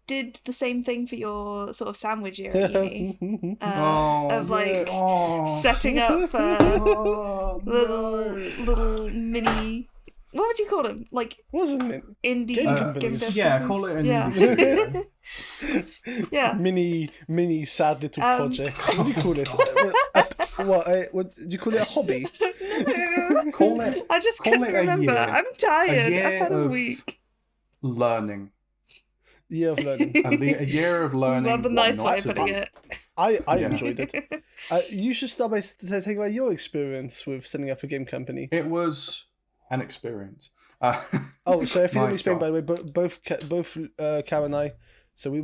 Speaker 1: did the same thing for your sort of sandwich year at uni. Of like setting up little mini... What would you call them? Like
Speaker 2: Wasn't it?
Speaker 1: indie
Speaker 2: Game
Speaker 1: game
Speaker 2: companies.
Speaker 1: dev
Speaker 3: Yeah,
Speaker 1: companies?
Speaker 3: call it an
Speaker 1: Yeah.
Speaker 3: indie studio.
Speaker 1: Yeah.
Speaker 2: Mini sad little projects. What do you call it? What do you call it? A hobby?
Speaker 3: Call it.
Speaker 1: I just
Speaker 3: Call
Speaker 1: couldn't
Speaker 3: it a
Speaker 1: remember.
Speaker 3: year.
Speaker 1: I'm tired.
Speaker 3: year
Speaker 1: I've had a
Speaker 3: of
Speaker 1: week.
Speaker 3: Learning.
Speaker 2: Year of learning.
Speaker 3: A year of learning.
Speaker 1: Is that the
Speaker 3: what
Speaker 1: nice
Speaker 3: not
Speaker 1: way
Speaker 3: to
Speaker 1: of putting
Speaker 3: do.
Speaker 1: it?
Speaker 2: I
Speaker 3: Yeah.
Speaker 2: enjoyed it. You should start by talking about your experience with setting up a game company.
Speaker 3: It was an experience.
Speaker 2: Oh, so if you
Speaker 3: My
Speaker 2: didn't explain,
Speaker 3: God.
Speaker 2: by the way, both Cam and I, so we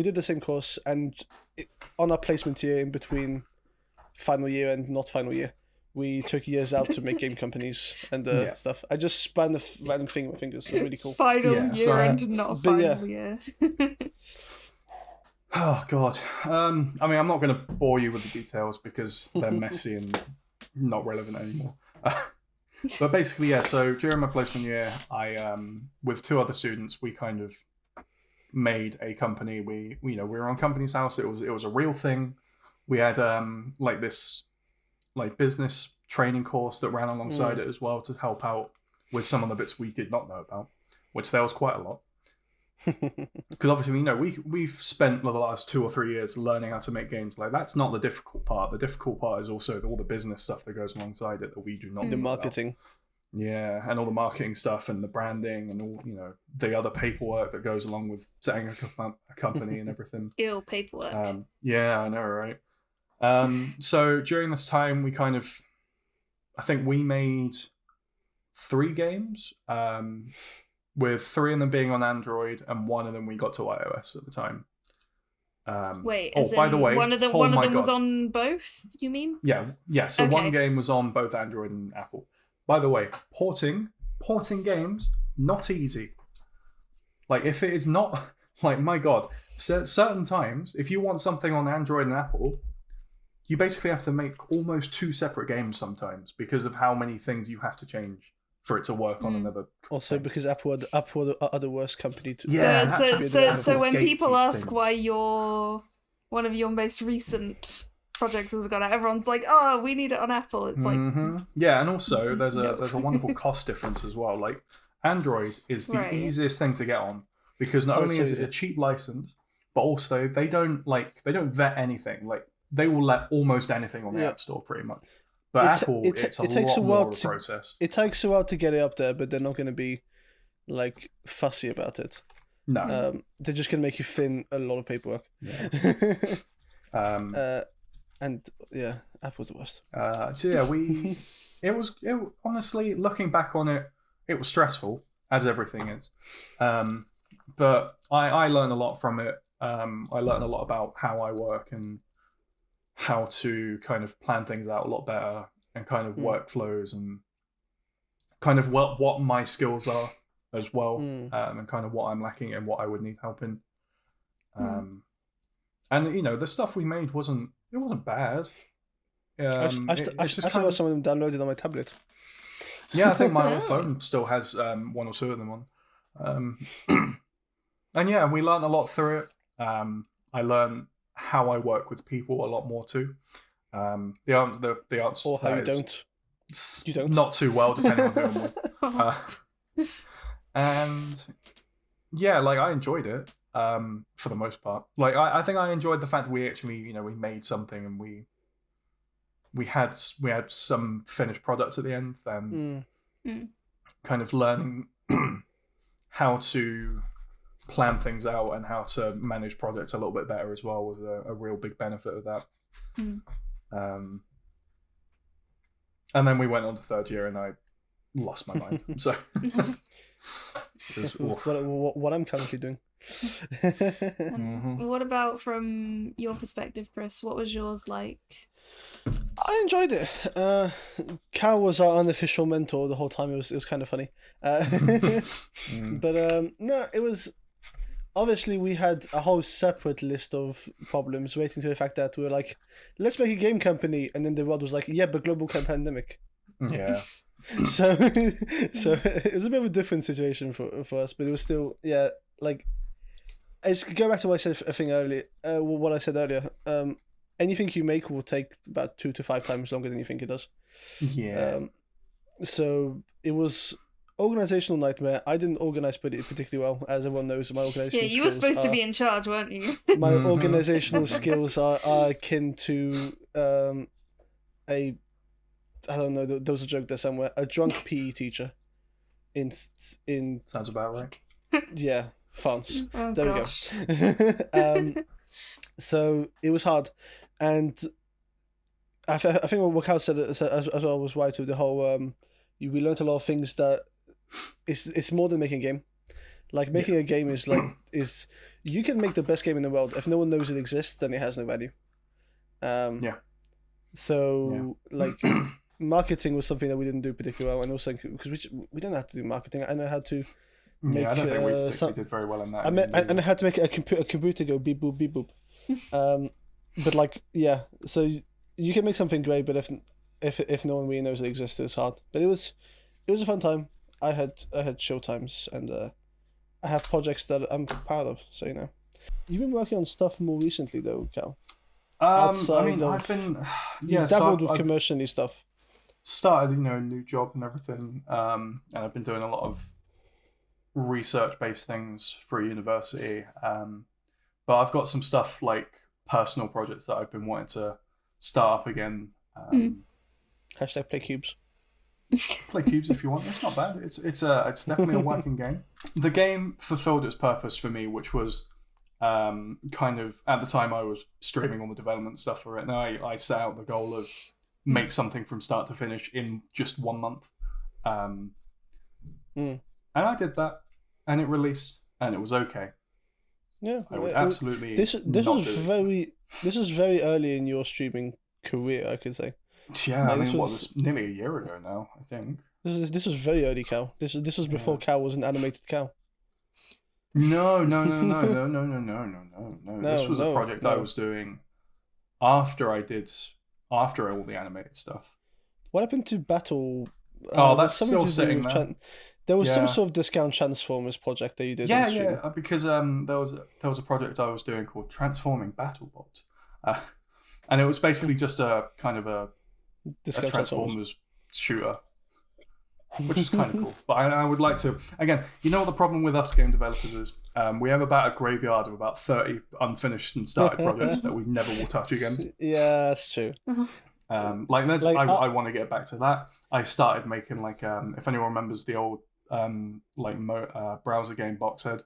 Speaker 2: did the same course, and on our placement year in between final year and not final year, we took years out to make game companies and
Speaker 3: Yeah.
Speaker 2: stuff. I just spun the random thing with my fingers. It was really cool.
Speaker 1: Final
Speaker 3: Yeah,
Speaker 1: year
Speaker 3: so,
Speaker 1: and not a
Speaker 2: but yeah.
Speaker 1: final year.
Speaker 3: Oh God. I mean, I'm not going to bore you with the details because they're messy and not relevant anymore. But basically, yeah. So during my placement year, I with two other students, we kind of made a company. We were on Company's House. It was a real thing. We had like this like business training course that ran alongside it as well to help out with some of the bits we did not know about, which there was quite a lot. Because obviously, we've spent the last 2 or 3 years learning how to make games. Like that's not the difficult part. The difficult part is also all the business stuff that goes alongside it that we do not
Speaker 2: The
Speaker 3: know about.
Speaker 2: marketing.
Speaker 3: Yeah, and all the marketing stuff and the branding and all the other paperwork that goes along with setting a company and everything.
Speaker 1: Ill paperwork.
Speaker 3: Yeah, I know, right? So during this time, I think we made 3 games. With 3 of them being on Android and 1 of them we got to iOS at the time.
Speaker 1: Wait,
Speaker 3: by the way,
Speaker 1: one of them was on both, you mean?
Speaker 3: Yeah. So
Speaker 1: Okay.
Speaker 3: one game was on both Android and Apple. By the way, porting games, not easy. Like if it is not, like my God, certain times, if you want something on Android and Apple, you basically have to make almost 2 separate games sometimes because of how many things you have to change for it to work on another.
Speaker 2: Also, because Apple are the worst company to.
Speaker 3: Yeah.
Speaker 1: So when people
Speaker 3: gatekeep
Speaker 1: ask
Speaker 3: things.
Speaker 1: why one of your most recent projects has gone out, everyone's like, "Oh, we need it on Apple." It's like,
Speaker 3: yeah, and also there's a wonderful cost difference as well. Like Android is the
Speaker 1: Right.
Speaker 3: easiest thing to get on because not only is it a cheap license, but also they don't vet anything. Like they will let almost anything on the App Store pretty much. But Apple, it's a lot more of a process.
Speaker 2: It takes a while to get it up there, but they're not going to be like fussy about it.
Speaker 3: No,
Speaker 2: they're just going to make you thin a lot of paperwork.
Speaker 3: Yeah.
Speaker 2: And yeah, Apple's the worst.
Speaker 3: So yeah, it was honestly looking back on it, it was stressful as everything is. But I learned a lot from it. I learned a lot about how I work and how to kind of plan things out a lot better and kind of workflows and kind of what my skills are as well, and kind of what I'm lacking and what I would need help in. And the stuff we made wasn't bad.
Speaker 2: I still got some of them downloaded on my tablet.
Speaker 3: Yeah, I think my old phone still has 1 or 2 of them on. And yeah, we learned a lot through it. I learned how I work with people a lot more too. The answer
Speaker 2: Or
Speaker 3: to
Speaker 2: how
Speaker 3: that
Speaker 2: you don't.
Speaker 3: not too well, depending on who I'm with. And yeah, like I enjoyed it for the most part. Like I think I enjoyed the fact that we actually we made something and we had some finished products at the end and kind of learning how to plan things out and how to manage projects a little bit better as well was a real big benefit of that. And then we went on to third year, and I lost my mind. So
Speaker 2: what I'm currently doing.
Speaker 1: What about from your perspective, Chris? What was yours like?
Speaker 2: I enjoyed it. Cal was our unofficial mentor the whole time. It was kind of funny. But no, it was. Obviously, we had a whole separate list of problems, waiting to the fact that we were like, let's make a game company, and then the world was like, yeah, but global pandemic.
Speaker 3: Yeah.
Speaker 2: So it was a bit of a different situation for us, but it was still, yeah, like, it's go back to what I said earlier. Anything you make will take about 2 to 5 times longer than you think it does.
Speaker 3: Yeah.
Speaker 2: So it was organizational nightmare. I didn't organize particularly well, as everyone knows. My organizational
Speaker 1: you were supposed to be in charge, weren't you?
Speaker 2: My organizational skills are akin to I don't know. There was a joke there somewhere. A drunk PE teacher. In
Speaker 3: Sounds about right.
Speaker 2: Yeah, France.
Speaker 1: Oh,
Speaker 2: there
Speaker 1: gosh.
Speaker 2: we go. So it was hard, and I think what Cal said as well was right with the whole. We learned a lot of things that it's more than making a game. Like making a game is you can make the best game in the world. If no one knows it exists, then it has no value. So like marketing was something that we didn't do particularly well, and also because we don't have to do marketing. I know how to.
Speaker 3: I don't think we particularly did very well in that.
Speaker 2: I had to make a computer go beep boop beep boop. But like so you can make something great, but if no one really knows it exists, it's hard. But it was a fun time. I had show times, and I have projects that I'm proud of. So you've been working on stuff more recently though, Cal.
Speaker 3: I've been
Speaker 2: dabbled with commercially stuff.
Speaker 3: Started a new job and everything, and I've been doing a lot of research-based things for university. But I've got some stuff like personal projects that I've been wanting to start up again.
Speaker 2: Hashtag play cubes.
Speaker 3: Play cubes if you want. It's not bad. It's definitely a working game. The game fulfilled its purpose for me, which was kind of at the time I was streaming all the development stuff for it. And I set out the goal of make something from start to finish in just 1 month. And I did that, and it released, and it was okay.
Speaker 2: Yeah,
Speaker 3: I would absolutely.
Speaker 2: This was very early in your streaming career, I could say.
Speaker 3: Yeah, I mean, was nearly a year ago now, I think.
Speaker 2: This was very early, Cal. This was before Cal was an animated Cal.
Speaker 3: No. This was a project I was doing after all the animated stuff.
Speaker 2: What happened to Battle?
Speaker 3: That's still sitting there.
Speaker 2: There was some sort of discount Transformers project that you did.
Speaker 3: Yeah, because there was a project I was doing called Transforming BattleBots, and it was basically just a kind of a Transformers shooter, which is kind of cool. But I would like to, again, what the problem with us game developers is? We have about a graveyard of about 30 unfinished and started projects that we never will touch again.
Speaker 2: Yeah, that's true.
Speaker 3: I want to get back to that. I started making if anyone remembers the old browser game Boxhead,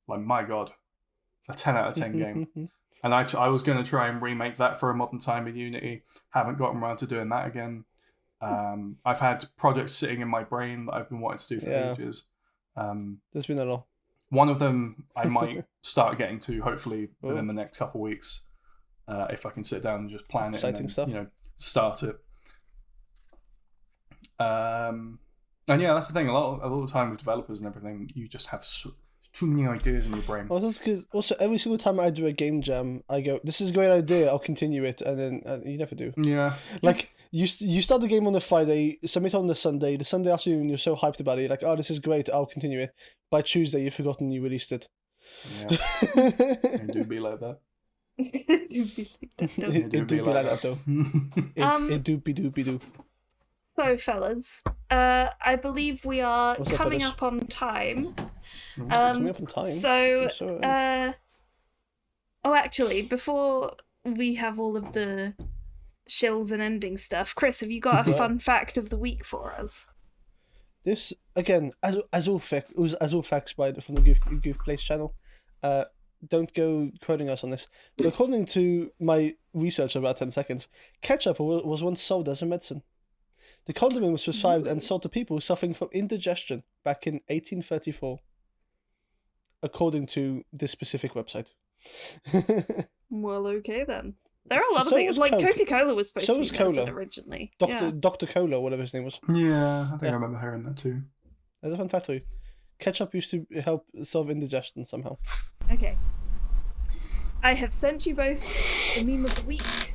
Speaker 3: my god, a 10 out of 10 game. And I was going to try and remake that for a modern time in Unity. Haven't gotten around to doing that again. I've had projects sitting in my brain that I've been wanting to do for ages.
Speaker 2: There's been a lot.
Speaker 3: One of them I might start getting to hopefully within the next couple of weeks, if I can sit down and just plan it and then, start it. And that's the thing. A lot of the time with developers and everything, you just have too many ideas in your brain.
Speaker 2: Well, that's because also every single time I do a game jam, I go, "This is a great idea. I'll continue it," and then you never do.
Speaker 3: Yeah.
Speaker 2: Like you start the game on the Friday, submit on the Sunday. The Sunday afternoon, you're so hyped about it. You're like, "Oh, this is great. I'll continue it." By Tuesday, you've forgotten you released it.
Speaker 3: Yeah. It do be like that.
Speaker 1: It do be like that,
Speaker 2: though. It do be.
Speaker 1: So, fellas, I believe we are coming up on time.
Speaker 2: Coming up on time.
Speaker 1: So, actually, before we have all of the shills and ending stuff, Chris, have you got a fun fact of the week for us?
Speaker 2: This again, as all facts from the Goof Place channel. don't go quoting us on this, but according to my research of about 10 seconds, ketchup was once sold as a medicine. The condiment was prescribed and sold to people suffering from indigestion back in 1834, according to this specific website.
Speaker 1: Well, okay then. There are a lot of things. Like
Speaker 2: Coke.
Speaker 1: Coca-Cola was supposed
Speaker 2: So
Speaker 1: to
Speaker 2: was
Speaker 1: be medicine
Speaker 2: Cola.
Speaker 1: originally.
Speaker 2: Dr. Cola, whatever his name was.
Speaker 3: Yeah, I think I remember hearing that too.
Speaker 2: That's a fun fact for you. Ketchup used to help solve indigestion somehow.
Speaker 1: Okay. I have sent you both the meme of the week.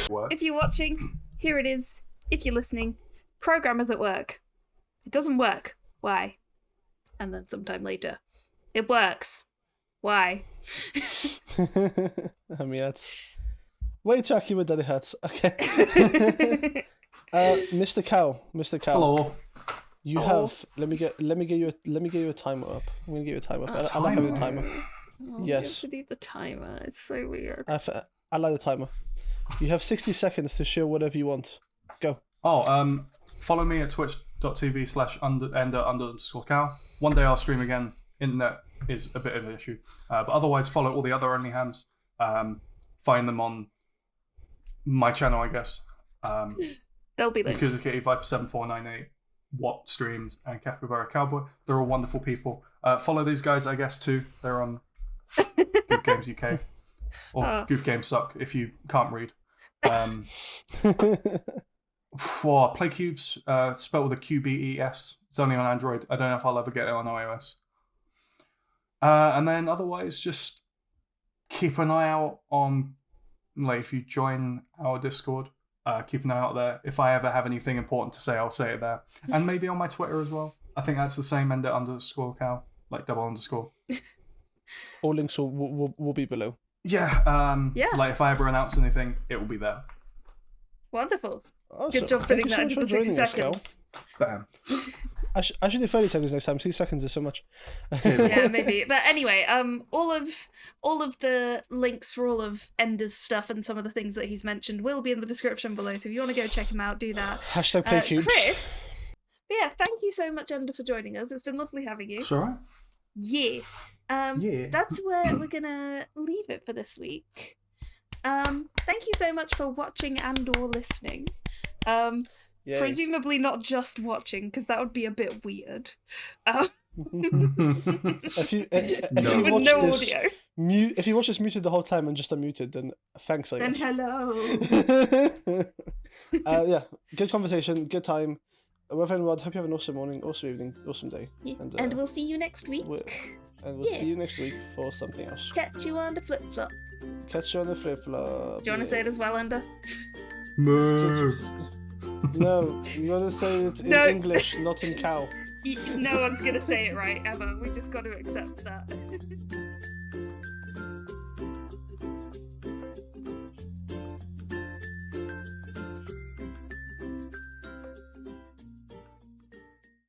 Speaker 3: What?
Speaker 1: If you're watching, here it is. If you're listening, programmers at work. It doesn't work. Why? And then sometime later, it works. Why?
Speaker 2: I mean, that's way too accurate that it hurts. Okay. Mr. Cow.
Speaker 3: Hello.
Speaker 2: You have. Let me get you a timer up. I'm gonna get you a timer up. I like having a timer.
Speaker 1: Oh,
Speaker 2: Yes.
Speaker 1: You have to do the timer. It's so weird.
Speaker 2: I like the timer. You have 60 seconds to share whatever you want. Go.
Speaker 3: Oh, follow me at twitch.tv/ender_cow. One day I'll stream again. Internet is a bit of an issue. But otherwise, follow all the other Only Hams. Find them on my channel, I guess.
Speaker 1: There'll be links.
Speaker 3: Because Kitty Viper 7498, Watt Streams, and Capybara Cowboy. They're all wonderful people. Follow these guys, I guess, too. They're on Goof Games UK. Or Goof Games Suck if you can't read. Play Cubes, spelled with a QBES. It's only on Android. I don't know if I'll ever get it on iOS. And then otherwise, just keep an eye out on, like, if you join our Discord, keep an eye out there. If I ever have anything important to say, I'll say it there. And maybe on my Twitter as well. I think that's the same, ender_cow, like double_.
Speaker 2: All links will be below.
Speaker 3: Yeah,
Speaker 1: Yeah.
Speaker 3: Like if I ever announce anything, it will be there.
Speaker 1: Wonderful.
Speaker 2: Awesome.
Speaker 1: Good job
Speaker 2: Thank
Speaker 1: fitting
Speaker 2: you
Speaker 1: that
Speaker 2: so
Speaker 1: into
Speaker 2: much
Speaker 1: the
Speaker 2: for
Speaker 1: 60
Speaker 2: joining us,
Speaker 1: seconds.
Speaker 3: Bam.
Speaker 2: I should do 30 seconds next time. 60 seconds is so much.
Speaker 1: Yeah, maybe. But anyway, all of the links for all of Ender's stuff and some of the things that he's mentioned will be in the description below. So if you want to go check him out, do that.
Speaker 2: Hashtag play cubes.
Speaker 1: Chris, yeah, thank you so much, Ender, for joining us. It's been lovely having you.
Speaker 3: It's alright.
Speaker 1: Yeah.
Speaker 3: Yeah.
Speaker 1: That's where we're gonna leave it for this week. Thank you so much for watching and or listening.
Speaker 2: Yay.
Speaker 1: Presumably not just watching, because that would be a bit weird.
Speaker 2: If you
Speaker 1: With
Speaker 2: watch
Speaker 1: no
Speaker 2: this
Speaker 1: audio.
Speaker 2: if you watch this muted the whole time and just unmuted, then thanks, I
Speaker 1: Then
Speaker 2: guess.
Speaker 1: hello.
Speaker 2: Yeah, good conversation, good time. Reverend Rod, hope you have an awesome morning, awesome evening, awesome day.
Speaker 1: Yeah.
Speaker 2: And,
Speaker 1: And we'll see you next week.
Speaker 2: we'll
Speaker 1: Yeah.
Speaker 2: see you next week for something else.
Speaker 1: Catch you on the flip flop.
Speaker 2: Catch you on the flip flop.
Speaker 1: Do you want to say it as well, Ender?
Speaker 3: Moo.
Speaker 2: No, you gotta say it in
Speaker 1: No.
Speaker 2: English, not in cow.
Speaker 1: No one's gonna say it right ever. We just got to accept that.